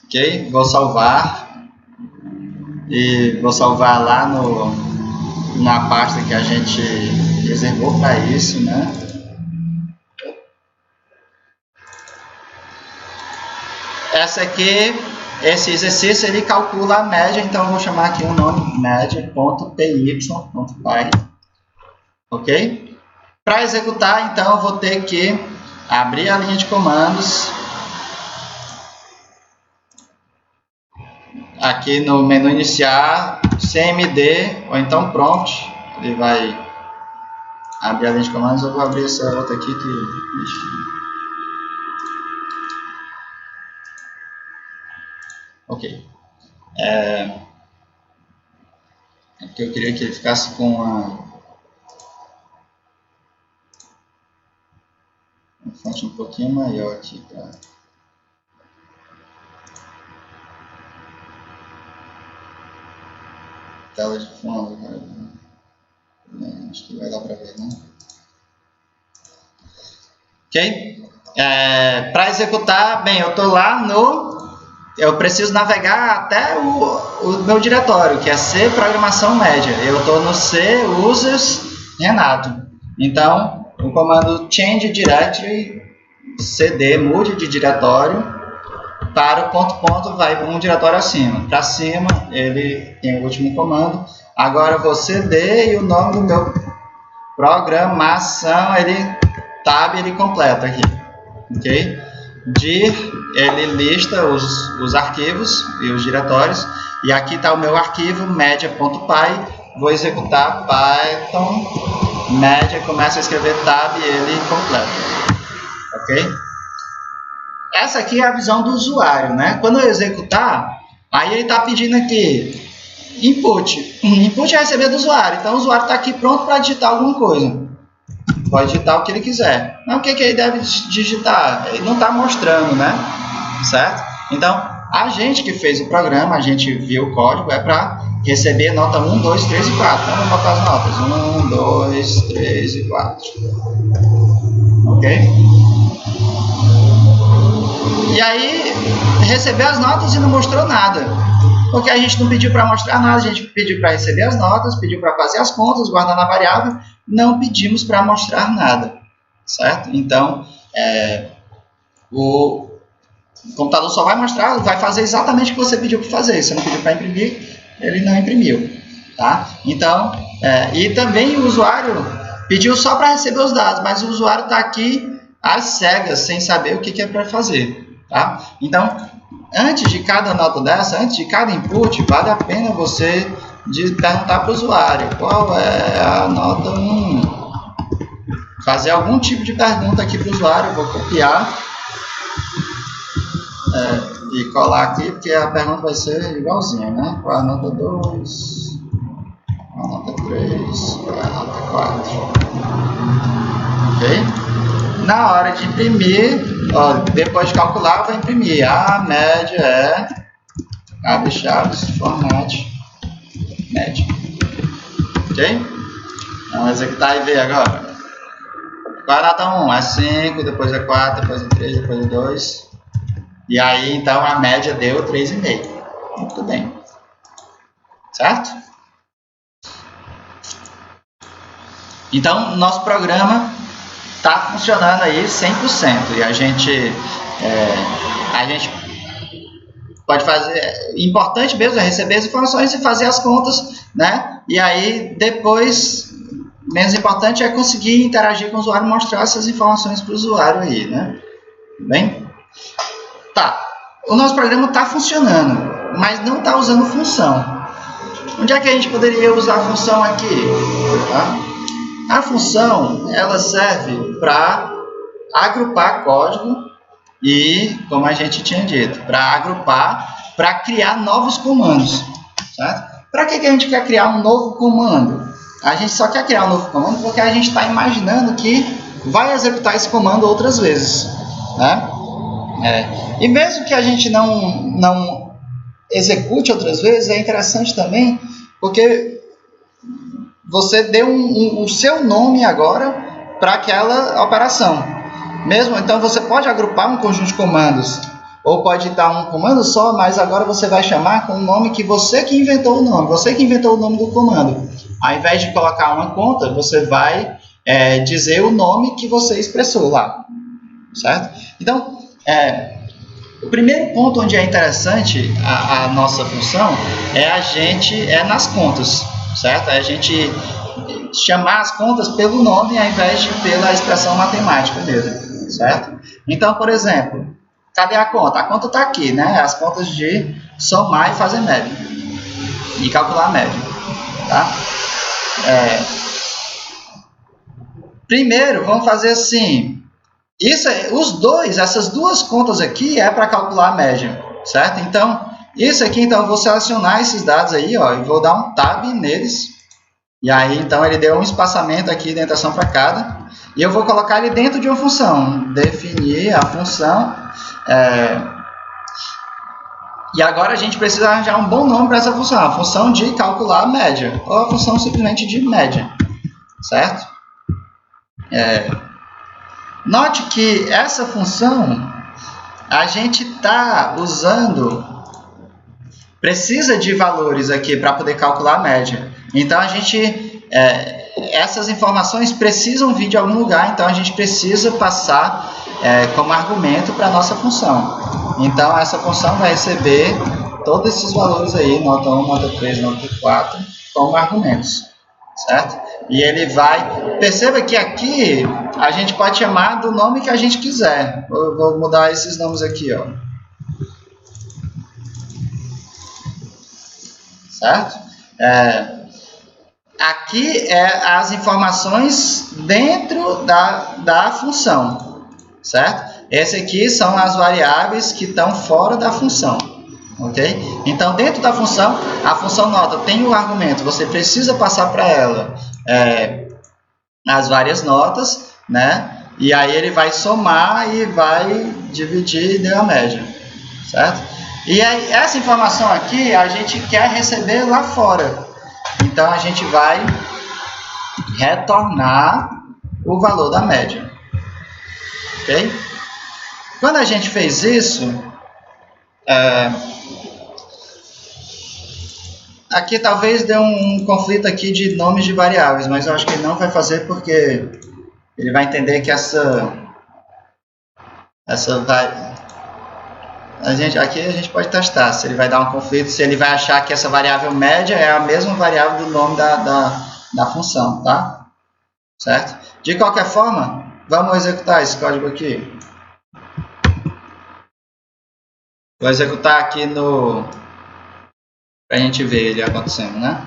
ok? Vou salvar e vou salvar lá na pasta que a gente reservou para isso, né? Esse exercício ele calcula a média, então eu vou chamar aqui um nome média.py.py, ok? Para executar, então eu vou ter que abrir a linha de comandos aqui no menu iniciar, cmd ou então prompt, ele vai abrir a linha de comandos. Eu vou abrir essa outra aqui que ok. Aqui eu queria que ele ficasse com uma fonte um pouquinho maior aqui para tela de fundo, cara. Acho que vai dar para ver, né? Ok? Para executar, bem, eu estou lá no eu preciso navegar até o meu diretório, que é C programação média. Eu estou no C users Renato. Então, o comando change directory cd mude de diretório para o ponto vai para um diretório acima. Para cima, ele tem o último comando. Agora eu vou cd e o nome do meu programação, tab, ele completa aqui. Ok? Dir, ele lista os arquivos e os diretórios. E aqui está o meu arquivo media.py. Vou executar Python media, começa a escrever tab e ele completa. Ok? Essa aqui é a visão do usuário, né? Quando eu executar, aí ele está pedindo aqui input. Input é receber do usuário. Então o usuário está aqui pronto para digitar alguma coisa. Pode digitar o que ele quiser. Mas o que ele deve digitar? Ele não está mostrando, né? Certo? Então, a gente que fez o programa, a gente viu o código, é para receber nota 1, 2, 3 e 4. Então, vamos botar as notas. 1, 2, 3 e 4. Ok? E aí, recebeu as notas e não mostrou nada. Porque a gente não pediu para mostrar nada, a gente pediu para receber as notas, pediu para fazer as contas, guardar na variável, não pedimos para mostrar nada, certo? Então, o computador só vai mostrar, vai fazer exatamente o que você pediu para fazer. Você não pediu para imprimir, ele não imprimiu, tá? Então, e também o usuário pediu só para receber os dados, mas o usuário está aqui às cegas, sem saber o que é para fazer, tá? Então, antes de cada nota dessa, antes de cada input, vale a pena você perguntar para o usuário qual é a nota 1. Fazer algum tipo de pergunta aqui para o usuário. Vou copiar e colar aqui, porque a pergunta vai ser igualzinha, né? Qual é a nota 2? Qual a nota 3? Qual é a nota 4? Ok? Na hora de imprimir, ó, depois de calcular, eu vou imprimir. A média é, abre chaves, format, média. Ok? Vamos executar e ver agora. Qual é a nota 1? É 5, depois é 4, depois é 3, depois é 2. E aí, então, a média deu 3,5. Muito bem. Certo? Então, nosso programa está funcionando aí 100%. E a gente pode fazer... Importante mesmo é receber as informações e fazer as contas, né? E aí, depois, menos importante é conseguir interagir com o usuário e mostrar essas informações para o usuário aí, né? Bem? Tá. O nosso programa está funcionando, mas não está usando função. Onde é que a gente poderia usar a função aqui? Tá? A função, ela serve para agrupar código e, como a gente tinha dito, para agrupar, para criar novos comandos. Para que a gente quer criar um novo comando? A gente só quer criar um novo comando porque a gente está imaginando que vai executar esse comando outras vezes, né? E mesmo que a gente não execute outras vezes, é interessante também, porque você deu o seu nome agora para aquela operação. Mesmo, então você pode agrupar um conjunto de comandos, ou pode dar um comando só, mas agora você vai chamar com o nome que você que inventou o nome, você que inventou o nome do comando. Ao invés de colocar uma conta, você vai dizer o nome que você expressou lá, certo? Então, o primeiro ponto onde é interessante a nossa função é nas contas, certo? É a gente chamar as contas pelo nome ao invés de pela expressão matemática mesmo, certo? Então, por exemplo, cadê a conta? A conta está aqui, né? As contas de somar e fazer média e calcular a média, tá? Primeiro, vamos fazer assim. Essas duas contas aqui é para calcular a média, certo? Então, isso aqui, então, eu vou selecionar esses dados aí, ó, e vou dar um tab neles. E aí, então, ele deu um espaçamento aqui, indentação para cada. E eu vou colocar ele dentro de uma função. Definir a função. E agora a gente precisa arranjar um bom nome para essa função. A função de calcular a média. Ou a função simplesmente de média, certo? Note que essa função, a gente está usando, precisa de valores aqui para poder calcular a média. Então, essas informações precisam vir de algum lugar, então a gente precisa passar como argumento para a nossa função. Então, essa função vai receber todos esses valores aí, nota 1, nota 3, nota 4, como argumentos, certo? E ele vai... Perceba que aqui a gente pode chamar do nome que a gente quiser. Eu vou mudar esses nomes aqui, ó. Certo? Aqui as informações dentro da função, certo? Esse aqui são as variáveis que estão fora da função, ok? Então, dentro da função, a função nota tem o argumento, você precisa passar para ela as várias notas, né? E aí ele vai somar e vai dividir e deu a média, certo? E aí, essa informação aqui a gente quer receber lá fora. Então, a gente vai retornar o valor da média. Ok? Quando a gente fez isso, aqui talvez dê um conflito aqui de nomes de variáveis, mas eu acho que ele não vai fazer porque ele vai entender que aqui a gente pode testar se ele vai dar um conflito, se ele vai achar que essa variável média é a mesma variável do nome da função, tá? Certo? De qualquer forma, vamos executar esse código aqui. Vou executar aqui para a gente ver ele acontecendo, né?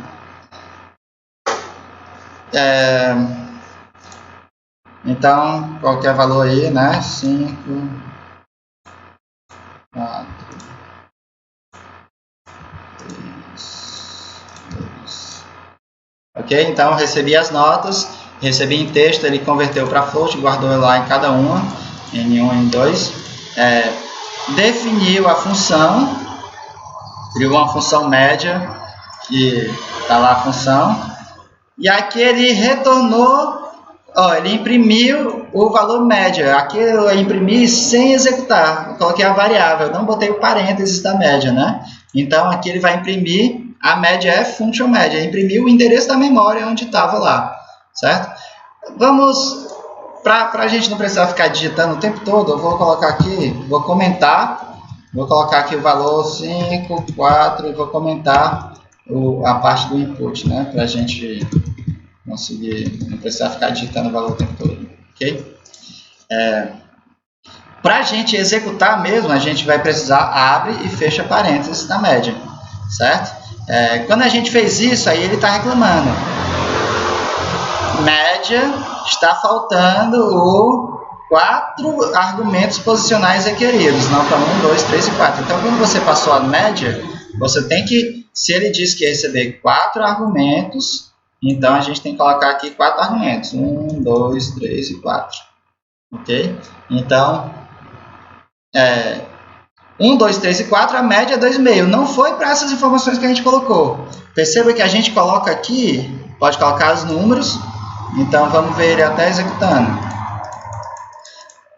Então, qualquer valor aí, né? 5, 4, 3, 2. Ok? Então, recebi as notas, recebi em texto, ele converteu para float, guardou lá em cada uma, N1, N2. Definiu a função, criou uma função média, que está lá a função, e aqui ele retornou, ele imprimiu o valor média. Aqui eu imprimi sem executar, eu coloquei a variável, não botei o parênteses da média, né? Então aqui ele vai imprimir a média é function média, imprimiu o endereço da memória onde estava lá, certo? Vamos... Para a gente não precisar ficar digitando o tempo todo, eu vou colocar aqui, vou comentar, vou colocar aqui o valor 5, 4 e vou comentar a parte do input, né? Para a gente conseguir não precisar ficar digitando o valor o tempo todo, ok? Para a gente executar mesmo, a gente vai precisar abre e fecha parênteses na média, certo? Quando a gente fez isso, aí ele está reclamando. Média, está faltando 4 argumentos posicionais requeridos, nota 1, 2, 3 e 4. Então, quando você passou a média, você tem que, se ele diz que ia receber 4 argumentos, então a gente tem que colocar aqui 4 argumentos, 1, 2, 3 e 4. Ok? Então, 1, 2, 3 e 4, a média é 2,5. Não foi para essas informações que a gente colocou. Perceba que a gente coloca aqui, pode colocar os números. Então, vamos ver ele até executando.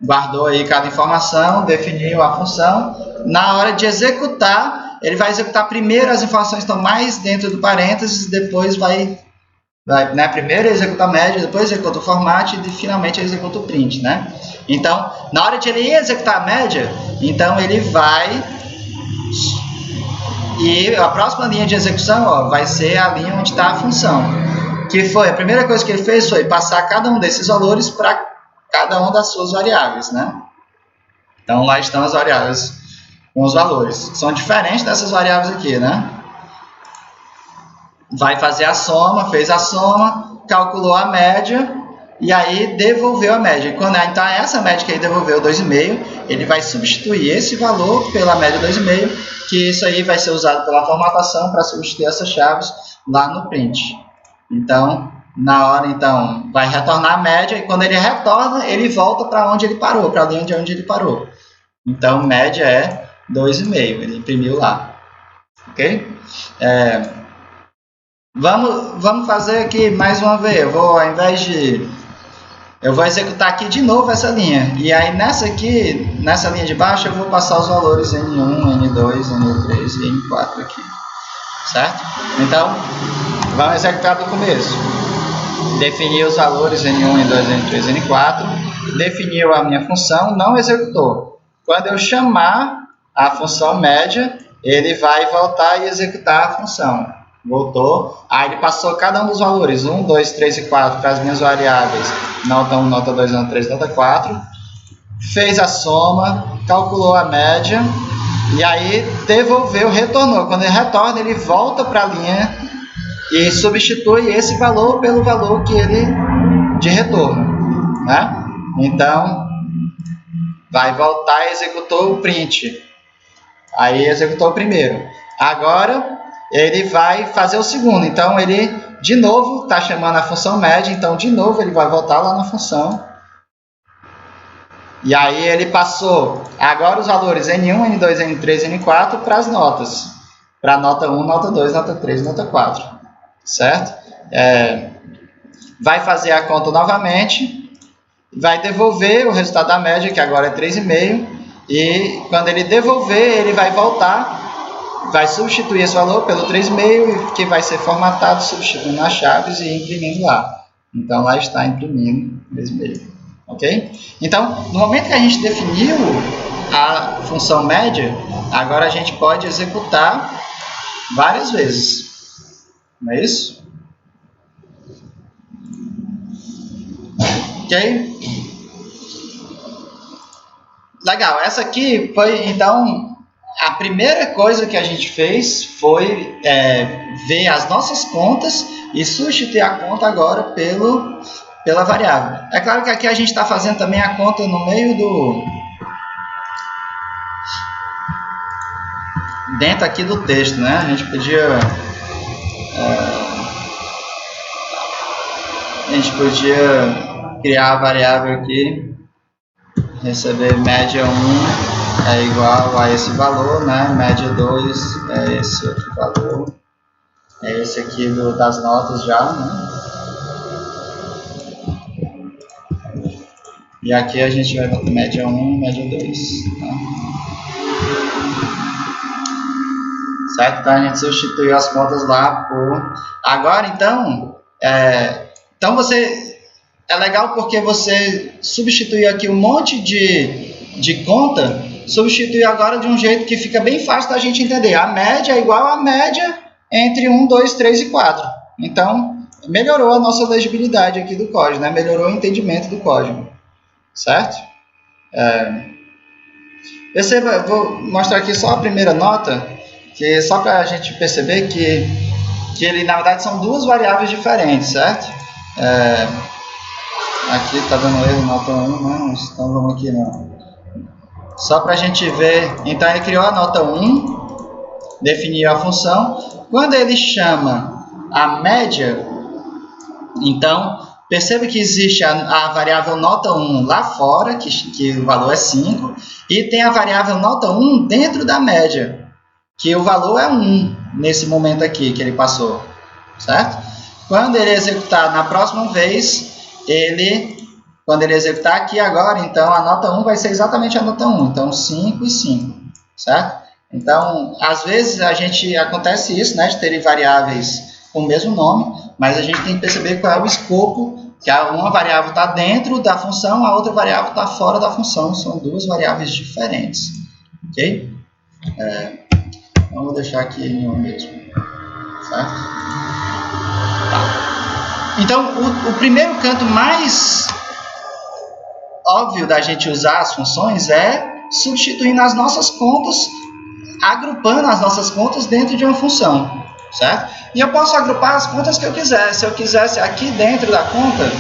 Guardou aí cada informação, definiu a função. Na hora de executar, ele vai executar primeiro as informações que estão mais dentro do parênteses, depois né, primeiro executa a média, depois executa o format e finalmente executa o print, né? Então, na hora de ele executar a média, então ele vai... E a próxima linha de execução vai ser a linha onde está a função. Que foi, a primeira coisa que ele fez foi passar cada um desses valores para cada uma das suas variáveis, né? Então, lá estão as variáveis com os valores. São diferentes dessas variáveis aqui, né? Vai fazer a soma, fez a soma, calculou a média e aí devolveu a média. Então, essa média que ele devolveu, 2,5, ele vai substituir esse valor pela média 2,5, que isso aí vai ser usado pela formatação para substituir essas chaves lá no print. Então, na hora, vai retornar a média e quando ele retorna, ele volta para onde ele parou, para a linha de onde ele parou. Então, média é 2,5, ele imprimiu lá. Ok? Vamos fazer aqui mais uma vez. Eu vou, ao invés de eu vou executar aqui de novo essa linha. E aí nessa linha de baixo, eu vou passar os valores N1, N2, N3 e N4 aqui. Certo? Então, vamos executar do começo. Definir os valores N1, N2, N3, N4. Definiu a minha função, não executou. Quando eu chamar a função média, ele vai voltar e executar a função. Voltou, aí ele passou cada um dos valores, 1, 2, 3 e 4 para as minhas variáveis, nota 1, nota 2, nota 3, nota 4, fez a soma, calculou a média, e aí devolveu, retornou. Quando ele retorna, ele volta para a linha e substitui esse valor pelo valor que ele de retorno, né? Então, vai voltar e executou o print. Aí executou o primeiro. Agora, ele vai fazer o segundo. Então, ele, de novo, está chamando a função média. Então, de novo, ele vai voltar lá na função. E aí, ele passou agora os valores N1, N2, N3, N4 para as notas. Para nota 1, nota 2, nota 3, nota 4. Certo? Vai fazer a conta novamente. Vai devolver o resultado da média, que agora é 3,5. E quando ele devolver, ele vai voltar. Vai substituir esse valor pelo 3,5, que vai ser formatado, substituindo as chaves e imprimindo lá. Então, lá está imprimindo 3,5. Ok? Então, no momento que a gente definiu a função média, agora a gente pode executar várias vezes. Não é isso? Ok? Legal. Essa aqui foi, então... A primeira coisa que a gente fez foi ver as nossas contas e substituir a conta agora pela variável. É claro que aqui a gente está fazendo também a conta no meio dentro aqui do texto, né? A gente podia criar a variável aqui, receber média 1 é igual a esse valor, né? Média 2 é esse outro valor. É esse aqui das notas já, né? E aqui a gente vai botar média 1, média 2. Tá? Certo? Então a gente substituiu as contas lá por... Agora, então, então você... É legal porque você substituiu aqui um monte de conta, substitui agora de um jeito que fica bem fácil da gente entender. A média é igual a média entre 1, 2, 3 e 4. Então, melhorou a nossa legibilidade aqui do código, né? Melhorou o entendimento do código. Certo? Perceba, eu vou mostrar aqui só a primeira nota, que só para a gente perceber que ele, na verdade, são duas variáveis diferentes, certo? Aqui está dando erro, nota 1, não, então vamos aqui não. Só para a gente ver, então ele criou a nota 1, definiu a função. Quando ele chama a média, então, perceba que existe a variável nota 1 lá fora, que o valor é 5, e tem a variável nota 1 dentro da média, que o valor é 1 nesse momento aqui que ele passou, certo? Quando ele executar na próxima vez, quando ele executar aqui agora, então a nota 1 vai ser exatamente a nota 1, então 5 e 5, certo? Então, às vezes acontece isso, né, de terem variáveis com o mesmo nome, mas a gente tem que perceber qual é o escopo, que uma variável está dentro da função, a outra variável está fora da função, são duas variáveis diferentes, ok? Então, vou deixar aqui em 1 mesmo, certo? Tá. Então, o primeiro canto mais óbvio da gente usar as funções é substituindo as nossas contas, agrupando as nossas contas dentro de uma função, certo? E eu posso agrupar as contas que eu quiser. Se eu quisesse aqui dentro da conta,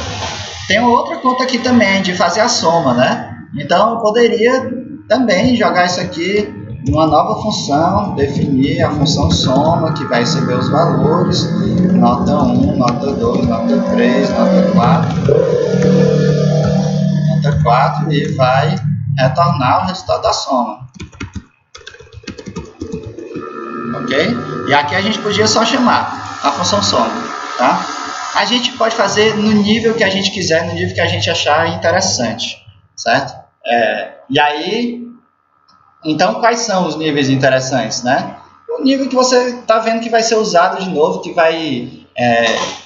tem outra conta aqui também de fazer a soma, né? Então, eu poderia também jogar isso aqui numa nova função, definir a função soma, que vai receber os valores, nota 1, nota 2, nota 3, nota 4, e vai retornar o resultado da soma. Ok? E aqui a gente podia só chamar a função soma, tá? a gente pode fazer no nível que a gente quiser, no nível que a gente achar interessante, certo? E aí, então quais são os níveis interessantes, né? O nível que você está vendo que vai ser usado de novo, que vai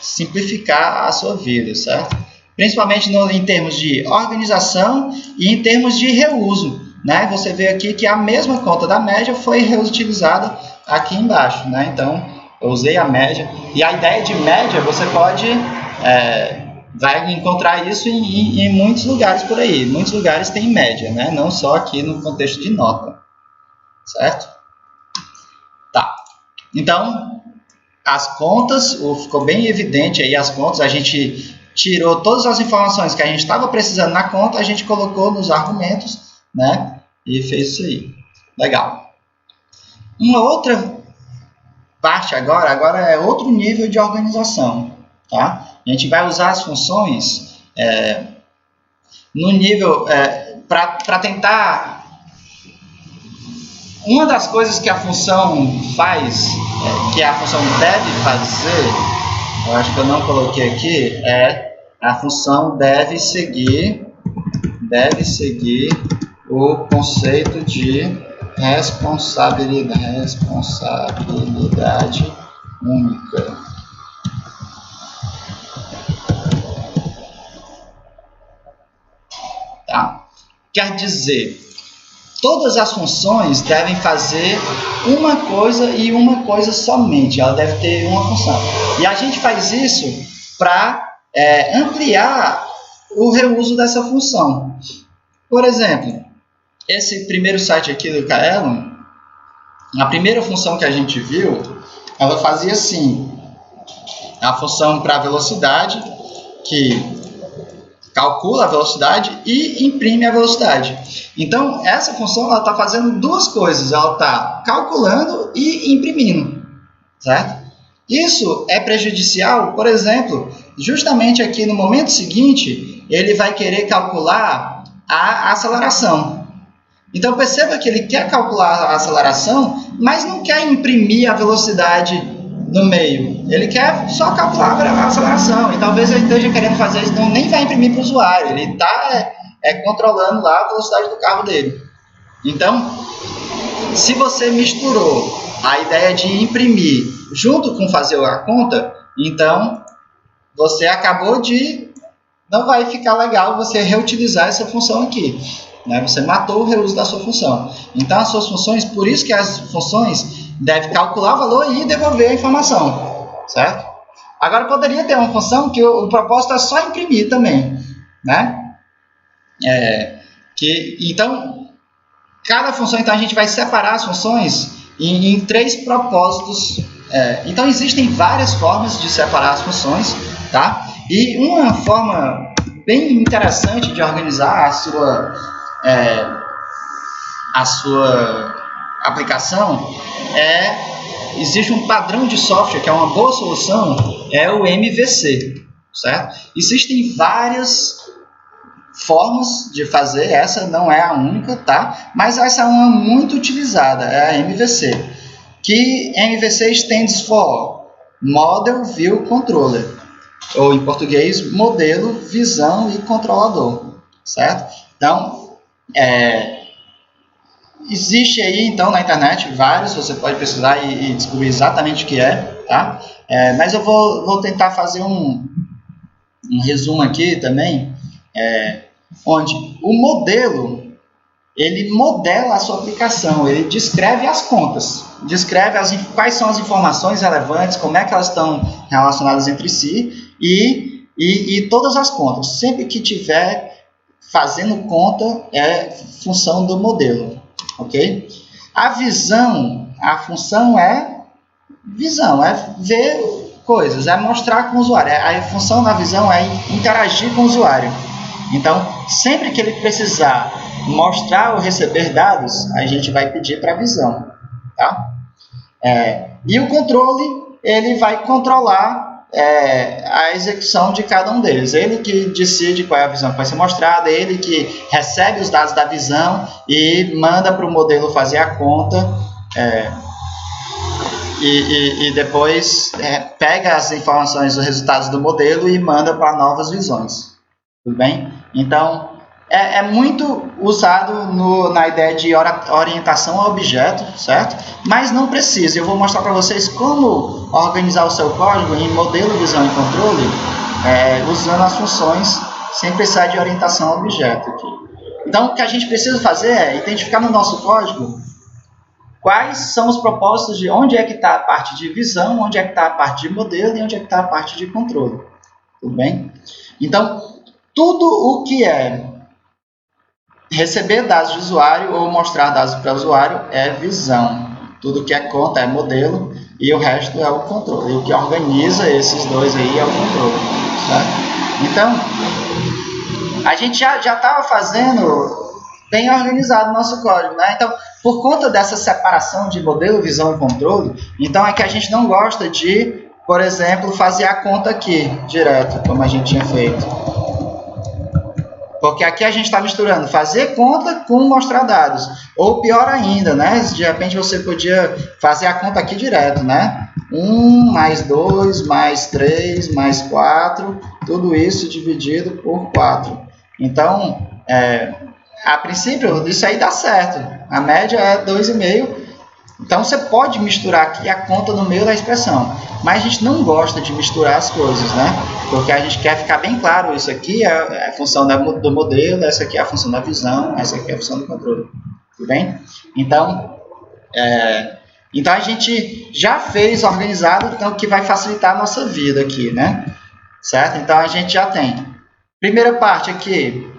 simplificar a sua vida, certo? Principalmente em termos de organização e em termos de reuso, né? Você vê aqui que a mesma conta da média foi reutilizada aqui embaixo, né? Então, eu usei a média. E a ideia de média, você pode... vai encontrar isso em muitos lugares por aí. Muitos lugares tem média, né? Não só aqui no contexto de nota, certo? Tá. Então, as contas, ficou bem evidente aí as contas, a gente tirou todas as informações que a gente estava precisando na conta, a gente colocou nos argumentos, né? E fez isso aí. Legal. Uma outra parte agora é outro nível de organização, tá? A gente vai usar as funções no nível para tentar... Uma das coisas que a função faz, que a função deve fazer, eu acho que eu não coloquei aqui, a função deve seguir o conceito de responsabilidade única. Tá? Quer dizer, todas as funções devem fazer uma coisa e uma coisa somente. Ela deve ter uma função. E a gente faz isso para ampliar o reuso dessa função. Por exemplo, esse primeiro site aqui do Kaelon, a primeira função que a gente viu, ela fazia assim. A função para velocidade, que calcula a velocidade e imprime a velocidade. Então, essa função está fazendo duas coisas. Ela está calculando e imprimindo, certo? Isso é prejudicial, por exemplo, justamente aqui no momento seguinte, ele vai querer calcular a aceleração. Então, perceba que ele quer calcular a aceleração, mas não quer imprimir a velocidade no meio. Ele quer só calcular a aceleração. E talvez ele esteja querendo fazer isso, não nem vai imprimir para o usuário. Ele está controlando lá a velocidade do carro dele. Então, se você misturou a ideia de imprimir junto com fazer a conta, então você acabou de... Não vai ficar legal você reutilizar essa função aqui, né? Você matou o reuso da sua função. Então, as suas funções, por isso que as funções devem calcular o valor e devolver a informação, certo? Agora, poderia ter uma função que o propósito é só imprimir também, né? Então, cada função, então, a gente vai separar as funções em três propósitos. Então, existem várias formas de separar as funções, tá? E uma forma bem interessante de organizar a sua aplicação existe um padrão de software que é uma boa solução, é o MVC, certo? Existem várias formas de fazer, essa não é a única, tá? Mas essa é uma muito utilizada, é a MVC, que MVC stands for Model View Controller, ou em português, modelo, visão e controlador, certo? Então, existe aí, então, na internet vários, você pode pesquisar e descobrir exatamente o que é, tá? Mas eu vou tentar fazer um resumo aqui também, onde o modelo, ele modela a sua aplicação, ele descreve as contas, descreve quais são as informações relevantes, como é que elas estão relacionadas entre si, e todas as contas. Sempre que tiver fazendo conta, é função do modelo. Ok? A visão, a função é visão, é ver coisas, é mostrar com o usuário. A função da visão é interagir com o usuário. Então, sempre que ele precisar mostrar ou receber dados, a gente vai pedir para a visão. Tá? E o controle, ele vai controlar a execução de cada um deles. Ele que decide qual é a visão que vai ser mostrada, ele que recebe os dados da visão e manda para o modelo fazer a conta. e depois pega as informações, os resultados do modelo e manda para novas visões. Tudo bem? Então, é muito usado na ideia de orientação a objeto, certo? Mas não precisa. Eu vou mostrar para vocês como organizar o seu código em modelo, visão e controle, usando as funções sem precisar de orientação a objeto aqui. Então, o que a gente precisa fazer é identificar no nosso código quais são os propósitos de onde é que está a parte de visão, onde é que está a parte de modelo e onde é que está a parte de controle. Tudo bem? Então, tudo o que é receber dados de usuário ou mostrar dados para o usuário é visão. Tudo que é conta é modelo e o resto é o controle. E o que organiza esses dois aí é o controle. Tá? Então, a gente já estava fazendo bem organizado o nosso código, né? Então, por conta dessa separação de modelo, visão e controle, então é que a gente não gosta de, por exemplo, fazer a conta aqui, direto, como a gente tinha feito. Porque aqui a gente está misturando fazer conta com mostrar dados. Ou pior ainda, né? De repente você podia fazer a conta aqui direto, né? 1 mais 2 mais 3 mais 4, tudo isso dividido por 4. Então, a princípio, isso aí dá certo. A média é 2,5. Então, você pode misturar aqui a conta no meio da expressão. Mas a gente não gosta de misturar as coisas, né? Porque a gente quer ficar bem claro. Isso aqui é a função do modelo, essa aqui é a função da visão, essa aqui é a função do controle. Tudo bem? Então, a gente já fez organizado, então, que vai facilitar a nossa vida aqui, né? Certo? Então, a gente já tem. Primeira parte aqui,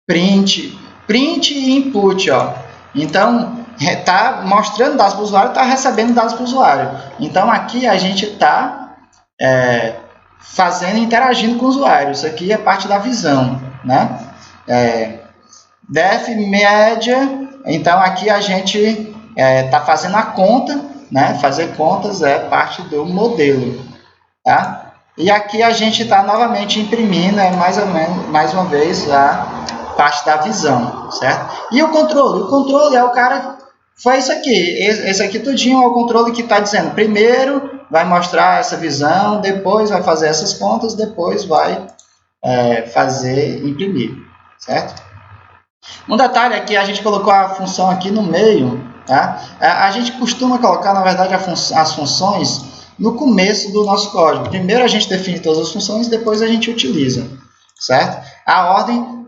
print e input, ó. Então, está mostrando dados para o usuário, está recebendo dados para o usuário. Então, aqui a gente está interagindo com o usuário. Isso aqui é parte da visão, né? Def, média. Então, aqui a gente está fazendo a conta, né? Fazer contas é parte do modelo, tá? E aqui a gente está novamente imprimindo, mais uma vez, a parte da visão, certo? E o controle? O controle é o cara... Foi isso aqui. Esse aqui tudinho é o controle que está dizendo. Primeiro vai mostrar essa visão, depois vai fazer essas contas, depois vai imprimir, certo? Um detalhe é que a gente colocou a função aqui no meio, tá? A gente costuma colocar, na verdade, as funções no começo do nosso código. Primeiro a gente define todas as funções, depois a gente utiliza, certo? A ordem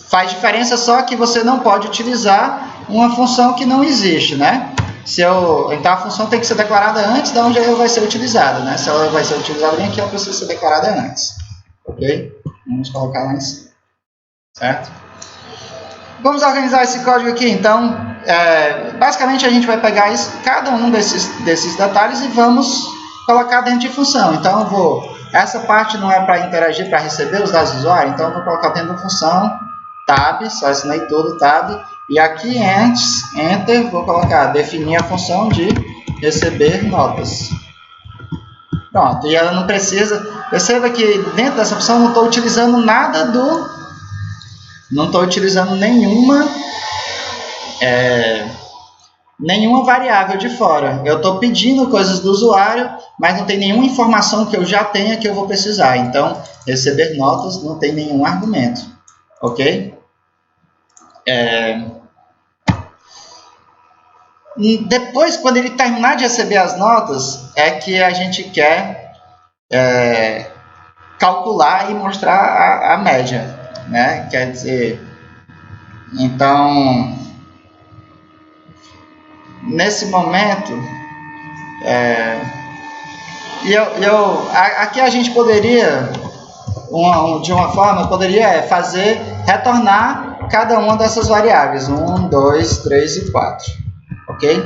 faz diferença, só que você não pode utilizar uma função que não existe, né? Então a função tem que ser declarada antes de onde ela vai ser utilizada, né? Se ela vai ser utilizada bem aqui, ela precisa ser declarada antes. Ok? Vamos colocar lá em cima. Certo? Vamos organizar esse código aqui, então. Basicamente a gente vai pegar cada um desses detalhes e vamos colocar dentro de função. Então essa parte não é para interagir, para receber os dados do usuário, então eu vou colocar dentro da função tab, só assinei tudo, tab, e aqui antes, enter, vou colocar definir a função de receber notas. Pronto, e ela não precisa, perceba que dentro dessa função eu não estou utilizando nada não estou utilizando nenhuma variável de fora. Eu estou pedindo coisas do usuário, mas não tem nenhuma informação que eu já tenha que eu vou precisar. Então, receber notas não tem nenhum argumento. Ok? Depois, quando ele terminar de receber as notas, é que a gente quer calcular e mostrar a média, né? Quer dizer, então... Nesse momento, aqui a gente poderia, de uma forma, retornar cada uma dessas variáveis, 1, 2, 3 e 4, ok?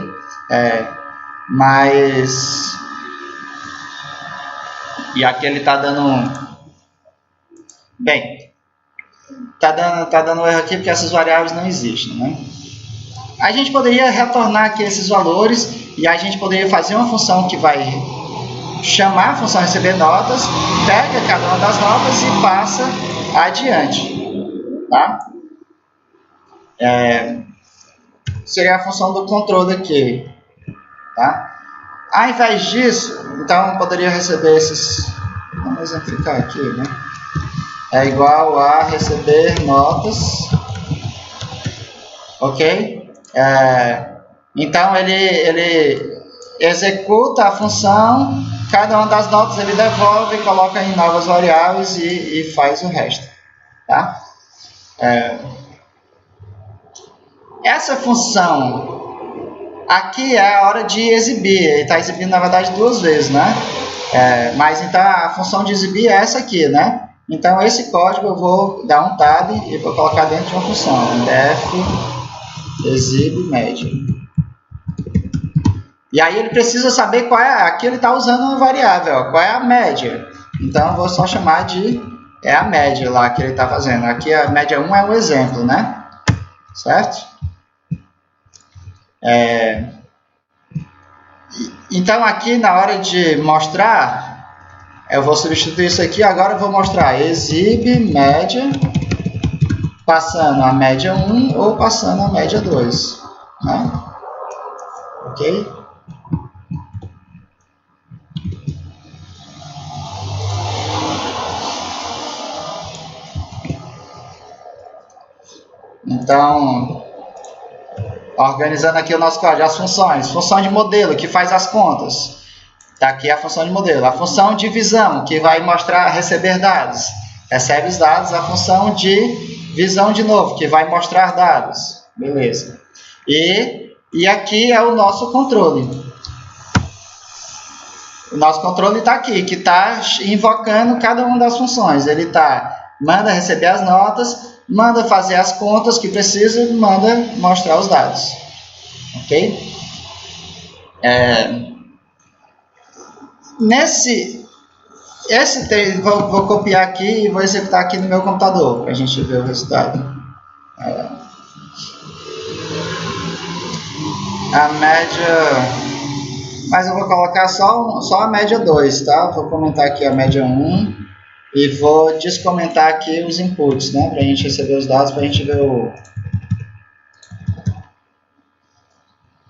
E aqui ele está dando, está dando erro aqui porque essas variáveis não existem, né? A gente poderia retornar aqui esses valores e a gente poderia fazer uma função que vai chamar a função receber notas, pega cada uma das notas e passa adiante. Tá? Seria a função do controle aqui. tá? Ao invés disso, então poderia receber esses, vamos exemplificar aqui, né? É igual a receber notas, ok? Então ele executa a função, cada uma das notas ele devolve, coloca em novas variáveis e faz o resto, tá? Essa função aqui é a hora de exibir, ele está exibindo na verdade duas vezes, né? Mas então a função de exibir é essa aqui, né? Então esse código eu vou dar um tab e vou colocar dentro de uma função, def exibe média. E aí ele precisa saber qual é, aqui ele está usando uma variável, ó, qual é a média. Então eu vou só chamar de, a média lá que ele está fazendo. Aqui a média 1 é um exemplo, né? Certo? Então aqui na hora de mostrar, eu vou substituir isso aqui, agora eu vou mostrar exibe média, passando a média 1 ou passando a média 2. Né? Ok? Então, organizando aqui o nosso código, as funções. Função de modelo, que faz as contas. Está aqui a função de modelo. A função de visão, que vai mostrar, receber dados. Recebe os dados. A função de visão de novo, que vai mostrar dados. Beleza. E aqui é o nosso controle. O nosso controle está aqui, que está invocando cada uma das funções. Ele manda receber as notas, manda fazer as contas que precisa, manda mostrar os dados. Ok? Vou copiar aqui e vou executar aqui no meu computador, para a gente ver o resultado. A média... Mas eu vou colocar só a média 2, tá? Vou comentar aqui a média 1 e vou descomentar aqui os inputs, né? Para a gente receber os dados, para a gente ver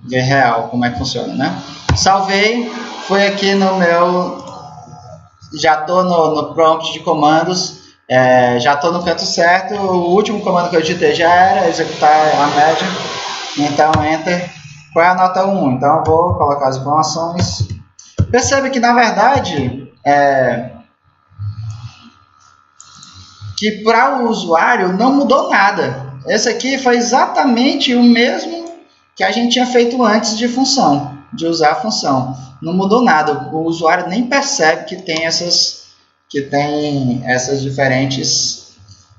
ver real como é que funciona, né? Salvei, fui aqui no meu... Já estou no prompt de comandos, já estou no canto certo. O último comando que eu digitei já era executar a média, então enter. Qual é a nota 1? Então eu vou colocar as informações. Percebe que na verdade que para o usuário não mudou nada. Esse aqui foi exatamente o mesmo que a gente tinha feito antes de usar a função. Não mudou nada. O usuário nem percebe que tem essas diferentes,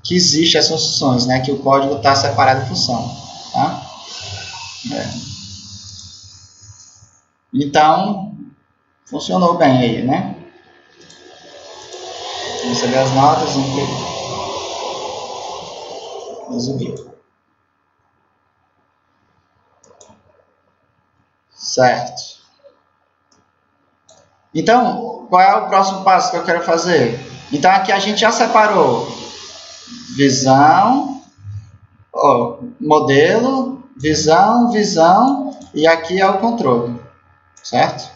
que existem essas funções, né? Que o código está separado de função, tá? Então, funcionou bem aí, né? Receber as notas e exibir. Certo. Então, qual é o próximo passo que eu quero fazer? Então, aqui a gente já separou visão, modelo, visão, e aqui é o controle, certo?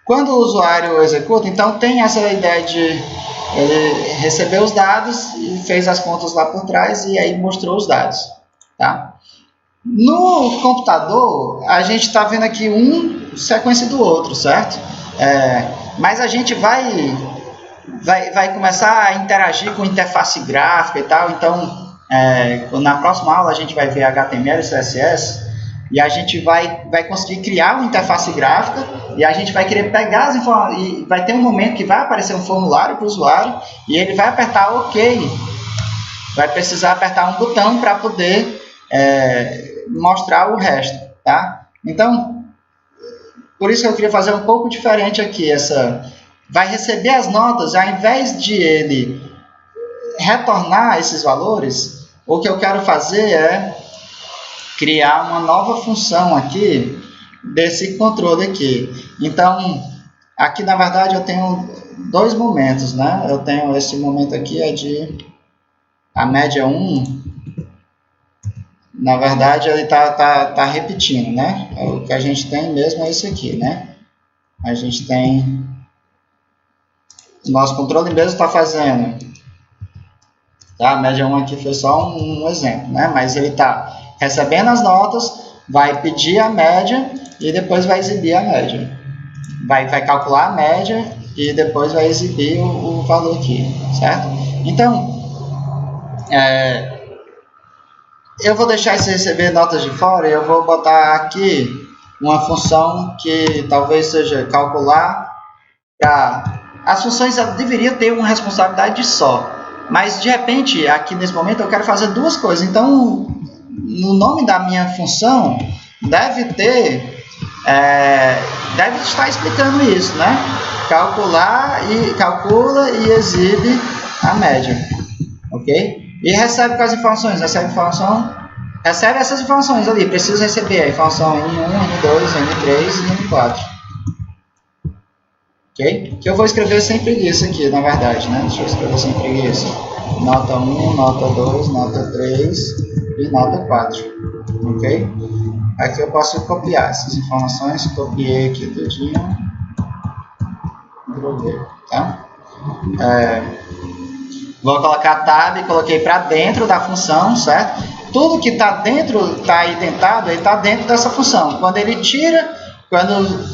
Quando o usuário executa, então tem essa ideia de ele receber os dados e fez as contas lá por trás e aí mostrou os dados, tá? No computador, a gente está vendo aqui um sequência do outro, certo? Mas a gente vai começar a interagir com interface gráfica e tal. Então, na próxima aula a gente vai ver HTML e CSS e a gente vai conseguir criar uma interface gráfica e a gente vai querer pegar as informações e vai ter um momento que vai aparecer um formulário para o usuário e ele vai apertar OK. Vai precisar apertar um botão para poder mostrar o resto, tá? Então, por isso que eu queria fazer um pouco diferente aqui. Vai receber as notas, ao invés de ele retornar esses valores, o que eu quero fazer é criar uma nova função aqui desse controle aqui. Então, aqui na verdade eu tenho dois momentos, né? Eu tenho esse momento aqui, de a média 1, na verdade, ele tá repetindo, né? O que a gente tem mesmo é isso aqui, né? A gente tem... O nosso controle mesmo está fazendo... Tá? A média 1 aqui foi só um exemplo, né? Mas ele está recebendo as notas, vai pedir a média e depois vai exibir a média. Vai calcular a média e depois vai exibir o valor aqui, certo? Então, eu vou deixar esse receber notas de fora e eu vou botar aqui uma função que talvez seja calcular. As funções deveriam ter uma responsabilidade só, mas de repente, aqui nesse momento, eu quero fazer duas coisas. Então, no nome da minha função, deve estar explicando isso, né? Calcula e exibe a média, ok? E recebe quais informações? Recebe essas informações ali. Preciso receber a informação N1, N2, N3 e N4. Ok? Que eu vou escrever sem preguiça aqui, na verdade, né? Deixa eu escrever sem preguiça. Nota 1, nota 2, nota 3 e nota 4. Ok? Aqui eu posso copiar essas informações. Copiei aqui tudinho. Tá? Vou colocar tab e coloquei para dentro da função, certo? Tudo que está dentro, está identado, ele está dentro dessa função. Quando ele tira, quando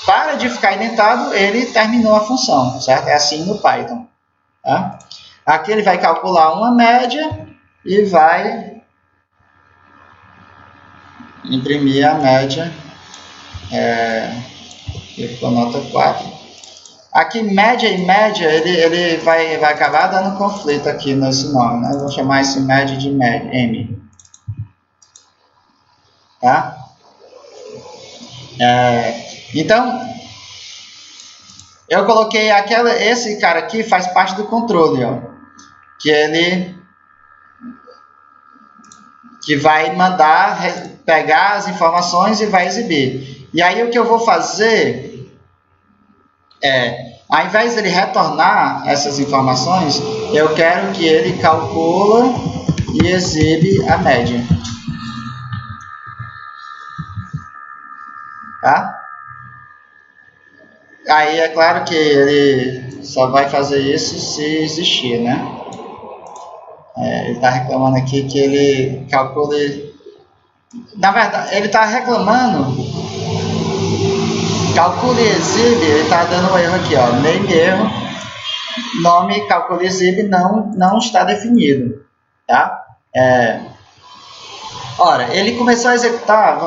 para de ficar identado, ele terminou a função, certo? É assim no Python. Tá? Aqui ele vai calcular uma média e vai imprimir a média. Aqui ficou nota 4. Aqui, média e média, ele vai acabar dando conflito aqui nesse nome, né? Eu vou chamar esse média de média, M. Tá? Então, eu coloquei esse cara aqui faz parte do controle, ó, que vai mandar pegar as informações e vai exibir. E aí o que eu vou fazer ao invés dele retornar essas informações, eu quero que ele calcula e exibe a média. Tá? Aí é claro que ele só vai fazer isso se existir, né? Ele está reclamando aqui que ele calcule... Na verdade, ele está reclamando... Calcule e exibe, ele está dando um erro aqui, ó, name erro, nome calcule e exibe não está definido, tá? Ora, ele começou a executar,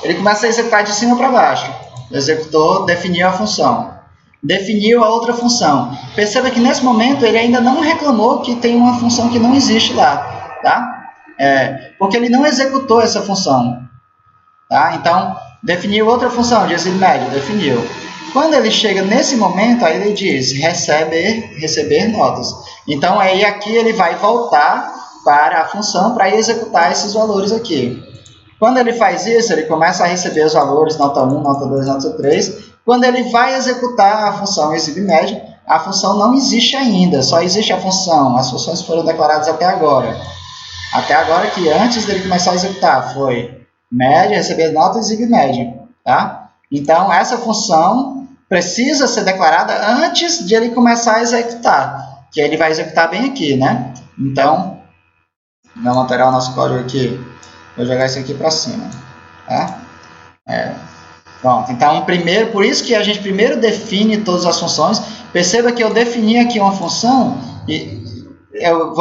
ele começa a executar de cima para baixo, executou, definiu a função, definiu a outra função. Perceba que nesse momento ele ainda não reclamou que tem uma função que não existe lá, tá? Porque ele não executou essa função, tá? Então, definiu outra função de exibir média, definiu. Quando ele chega nesse momento, aí ele diz receber notas. Então, aí aqui ele vai voltar para a função para executar esses valores aqui. Quando ele faz isso, ele começa a receber os valores nota 1, nota 2, nota 3. Quando ele vai executar a função exibir média, a função não existe ainda, só existe a função. As funções foram declaradas até agora. Até agora que antes dele começar a executar foi média, receber nota e exibir média. Tá? Então, essa função precisa ser declarada antes de ele começar a executar, que ele vai executar bem aqui, né? Então, vamos alterar o nosso código aqui. Vou jogar isso aqui para cima. Tá? Pronto. Então, por isso que a gente primeiro define todas as funções. Perceba que eu defini aqui uma função e eu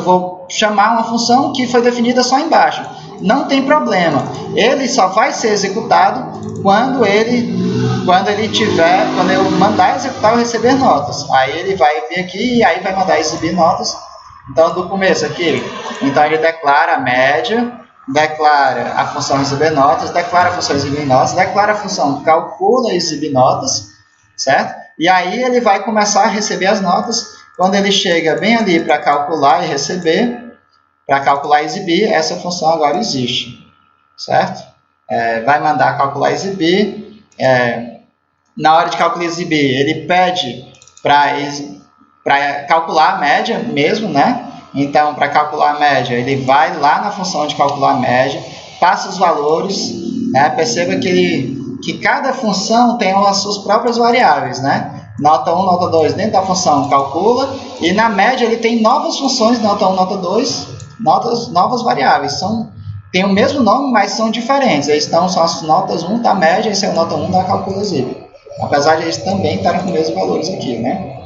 vou chamar uma função que foi definida só embaixo. Não tem problema. Ele só vai ser executado quando eu mandar executar ou receber notas. Aí ele vai vir aqui e aí vai mandar exibir notas. Então, do começo aqui, então ele declara a média, declara a função receber notas, declara a função exibir notas, declara a função calcula e exibir notas, certo? E aí ele vai começar a receber as notas. Quando ele chega bem ali para calcular e receber, para calcular e exibir, essa função agora existe, certo? Vai mandar calcular e exibir. Na hora de calcular e exibir, ele pede para calcular a média mesmo, né? Então, para calcular a média, ele vai lá na função de calcular a média, passa os valores, né? Perceba que cada função tem as suas próprias variáveis, né? Nota 1, nota 2, dentro da função calcula, e na média ele tem novas funções, nota 1, nota 2, novas variáveis. Tem o mesmo nome, mas são diferentes. São as notas 1 da média, esse é a nota 1 da calcula exib. Apesar de eles também estarem com os mesmos valores aqui, né?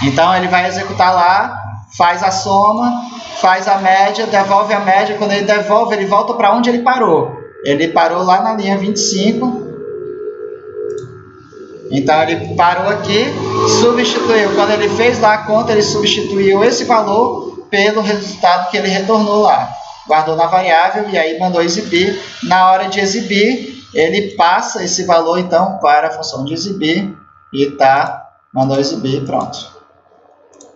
Então ele vai executar lá, faz a soma, faz a média, devolve a média. Quando ele devolve, ele volta para onde ele parou. Ele parou lá na linha 25. Então ele parou aqui, substituiu. Quando ele fez lá a conta, ele substituiu esse valor pelo resultado que ele retornou lá. Guardou na variável e aí mandou exibir. Na hora de exibir, ele passa esse valor então para a função de exibir e mandou exibir, pronto.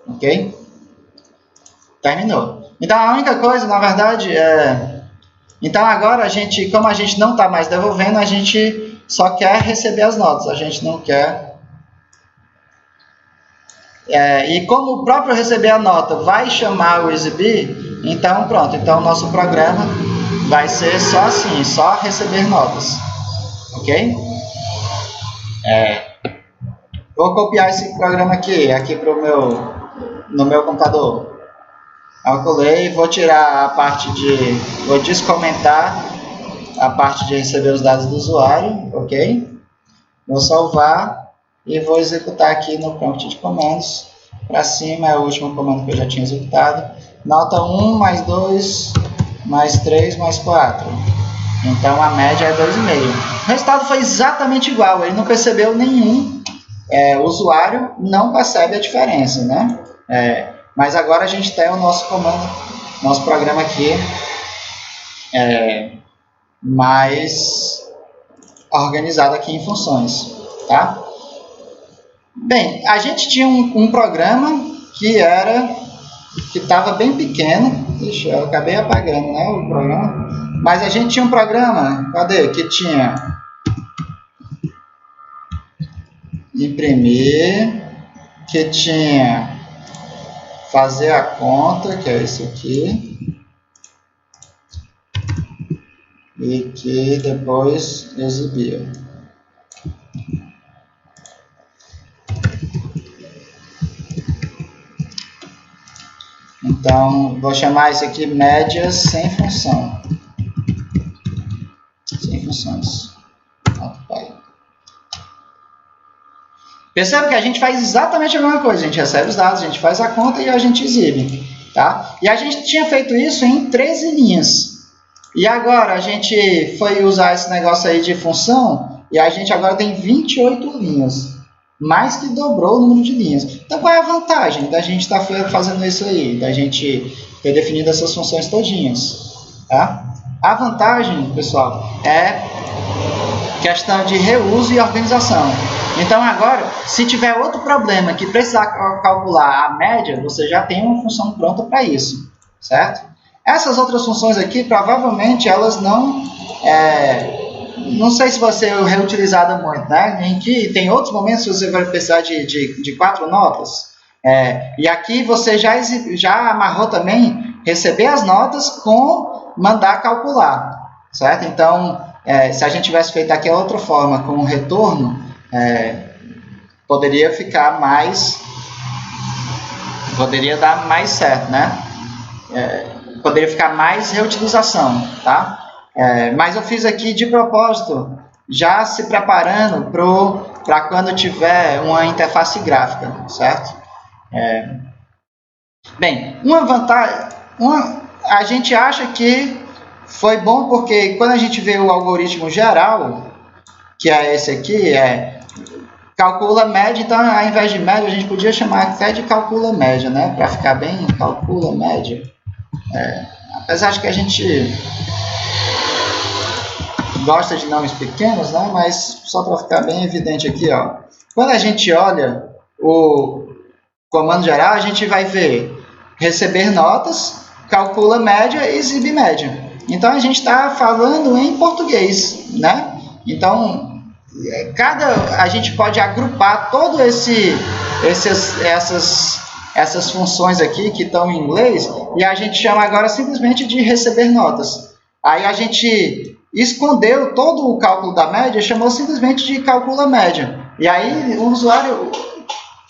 Ok? Terminou. Então a única coisa, na verdade, então agora como a gente não está mais devolvendo, a gente só quer receber as notas, a gente não quer. E como o próprio receber a nota vai chamar o exibir, então pronto, então o nosso programa vai ser só assim, só receber notas. Ok? Vou copiar esse programa aqui no meu computador. Calculei, vou tirar a parte vou descomentar a parte de receber os dados do usuário, ok? Vou salvar e vou executar aqui no prompt de comandos. Para cima é o último comando que eu já tinha executado. Nota 1, mais 2, mais 3, mais 4. Então a média é 2,5. O resultado foi exatamente igual, ele não percebeu nenhum. O usuário não percebe a diferença, né? Mas agora a gente tem o nosso comando, nosso programa aqui mais organizado aqui em funções, tá? Bem, a gente tinha um programa que estava bem pequeno. Deixa eu acabei apagando, né, o programa. Mas a gente tinha um programa, cadê? Que tinha imprimir, que tinha fazer a conta, que é esse aqui, e que depois exibia. Então, vou chamar isso aqui médias sem função. Sem funções. Percebe que a gente faz exatamente a mesma coisa. A gente recebe os dados, a gente faz a conta e a gente exibe. Tá? E a gente tinha feito isso em 13 linhas. E agora a gente foi usar esse negócio aí de função e a gente agora tem 28 linhas. Mais que dobrou o número de linhas. Então, qual é a vantagem da gente estar fazendo isso aí? Da gente ter definido essas funções todinhas? Tá? A vantagem, pessoal, é questão de reuso e organização. Então, agora, se tiver outro problema que precisar calcular a média, você já tem uma função pronta para isso, certo? Essas outras funções aqui, provavelmente, elas não sei se vai ser reutilizada muito, né? Em que tem outros momentos que você vai precisar de 4 notas. E aqui você já amarrou também receber as notas com mandar calcular, certo? Então, se a gente tivesse feito aqui a outra forma, com o retorno, poderia ficar poderia dar mais certo, né? Poderia ficar mais reutilização, tá? Mas eu fiz aqui de propósito, já se preparando para quando tiver uma interface gráfica, certo? Bem, uma vantagem, a gente acha que foi bom porque quando a gente vê o algoritmo geral, que é esse aqui, calcula média, então ao invés de média a gente podia chamar até de calcula média, né? Para ficar bem, calcula média. Apesar de que a gente gosta de nomes pequenos, né? Mas só para ficar bem evidente aqui, ó. Quando a gente olha o comando geral, a gente vai ver receber notas, calcula média e exibe média. Então a gente está falando em português, né? Então a gente pode agrupar todo essas essas funções aqui que estão em inglês e a gente chama agora simplesmente de receber notas. Aí a gente escondeu todo o cálculo da média e chamou simplesmente de calcula média. E aí o usuário,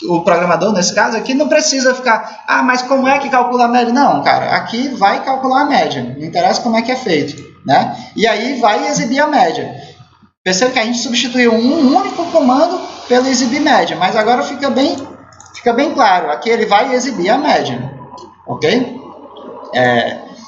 o programador nesse caso aqui, não precisa ficar, mas como é que calcula a média? Não, cara, aqui vai calcular a média, não interessa como é que é feito, né? E aí vai exibir a média. Percebe que a gente substituiu um único comando pelo exibir média, mas agora fica bem claro, aqui ele vai exibir a média, ok?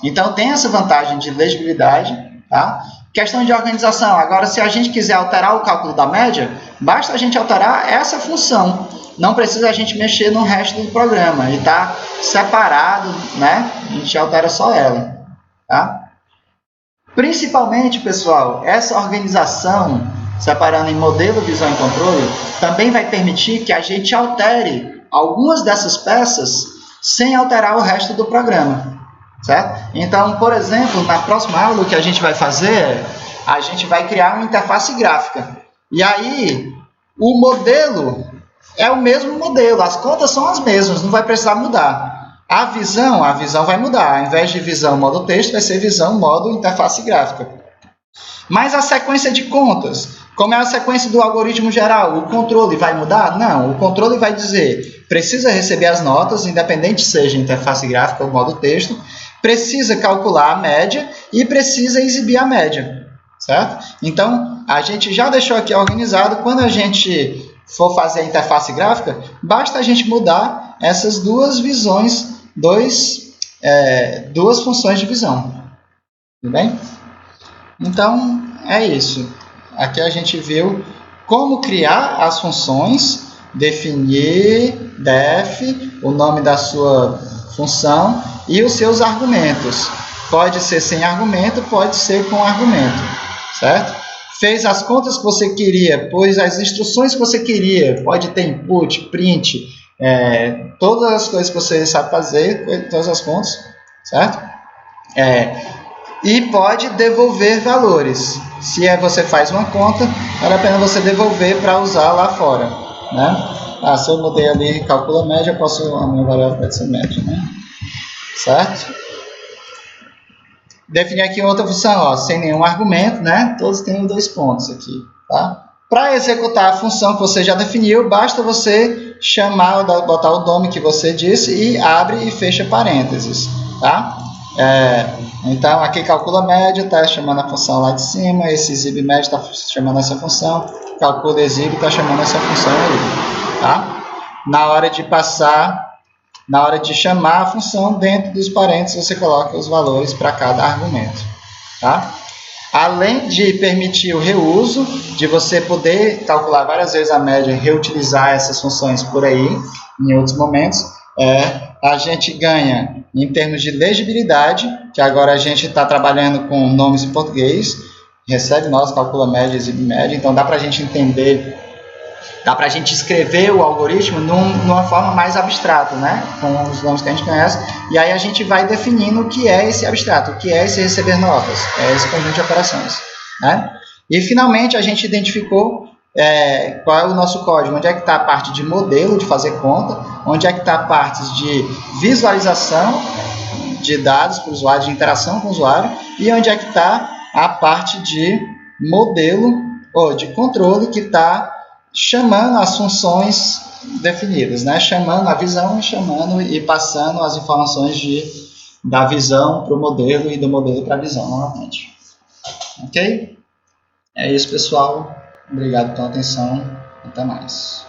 Então tem essa vantagem de legibilidade, tá? Questão de organização, agora se a gente quiser alterar o cálculo da média, basta a gente alterar essa função, não precisa a gente mexer no resto do programa, e está separado, né? A gente altera só ela, tá? Principalmente, pessoal, essa organização, separando em modelo, visão e controle, também vai permitir que a gente altere algumas dessas peças sem alterar o resto do programa, certo? Então, por exemplo, na próxima aula o que a gente vai fazer, a gente vai criar uma interface gráfica. E aí, o modelo é o mesmo modelo, as contas são as mesmas, não vai precisar mudar. A visão vai mudar. Ao invés de visão modo texto, vai ser visão modo interface gráfica. Mas a sequência de contas, como é a sequência do algoritmo geral, o controle vai mudar? Não, o controle vai dizer, precisa receber as notas, independente seja interface gráfica ou modo texto, precisa calcular a média e precisa exibir a média, certo? Então, a gente já deixou aqui organizado, quando a gente for fazer a interface gráfica, basta a gente mudar essas duas visões, duas funções de visão. Tudo bem? Então, é isso. Aqui a gente viu como criar as funções, definir, def, o nome da sua função e os seus argumentos. Pode ser sem argumento, pode ser com argumento, certo? Fez as contas que você queria, pôs as instruções que você queria, pode ter input, print, todas as coisas que você sabe fazer, todas as contas, certo? E pode devolver valores. Se você faz uma conta, vale a pena você devolver para usar lá fora, né? Se eu mudei ali, calcula a média, a minha variável pode ser média, né? Certo? Definir aqui outra função, sem nenhum argumento, né? Todos têm 2 pontos aqui, tá? Para executar a função que você já definiu, basta você chamar, botar o nome que você disse e abre e fecha parênteses, tá? Então, aqui calcula a média, está chamando a função lá de cima, esse exibe média está chamando essa função, calcula exibe está chamando essa função aí, tá? Na hora de chamar a função, dentro dos parênteses, você coloca os valores para cada argumento, tá? Além de permitir o reuso, de você poder calcular várias vezes a média e reutilizar essas funções por aí, em outros momentos, a gente ganha em termos de legibilidade, que agora a gente está trabalhando com nomes em português, recebe nós, calcula média, exibe média, então dá para a gente entender, dá para a gente escrever o algoritmo numa forma mais abstrata, né? Com os nomes que a gente conhece, e aí a gente vai definindo o que é esse abstrato, o que é esse receber notas, esse conjunto de operações, né? E finalmente a gente identificou qual é o nosso código, onde é que está a parte de modelo, de fazer conta, onde é que está a parte de visualização de dados para o usuário, de interação com o usuário, e onde é que está a parte de modelo, ou de controle, que está chamando as funções definidas, né? Chamando a visão e passando as informações da visão para o modelo e do modelo para a visão novamente. Ok? É isso, pessoal. Obrigado pela atenção. Até mais.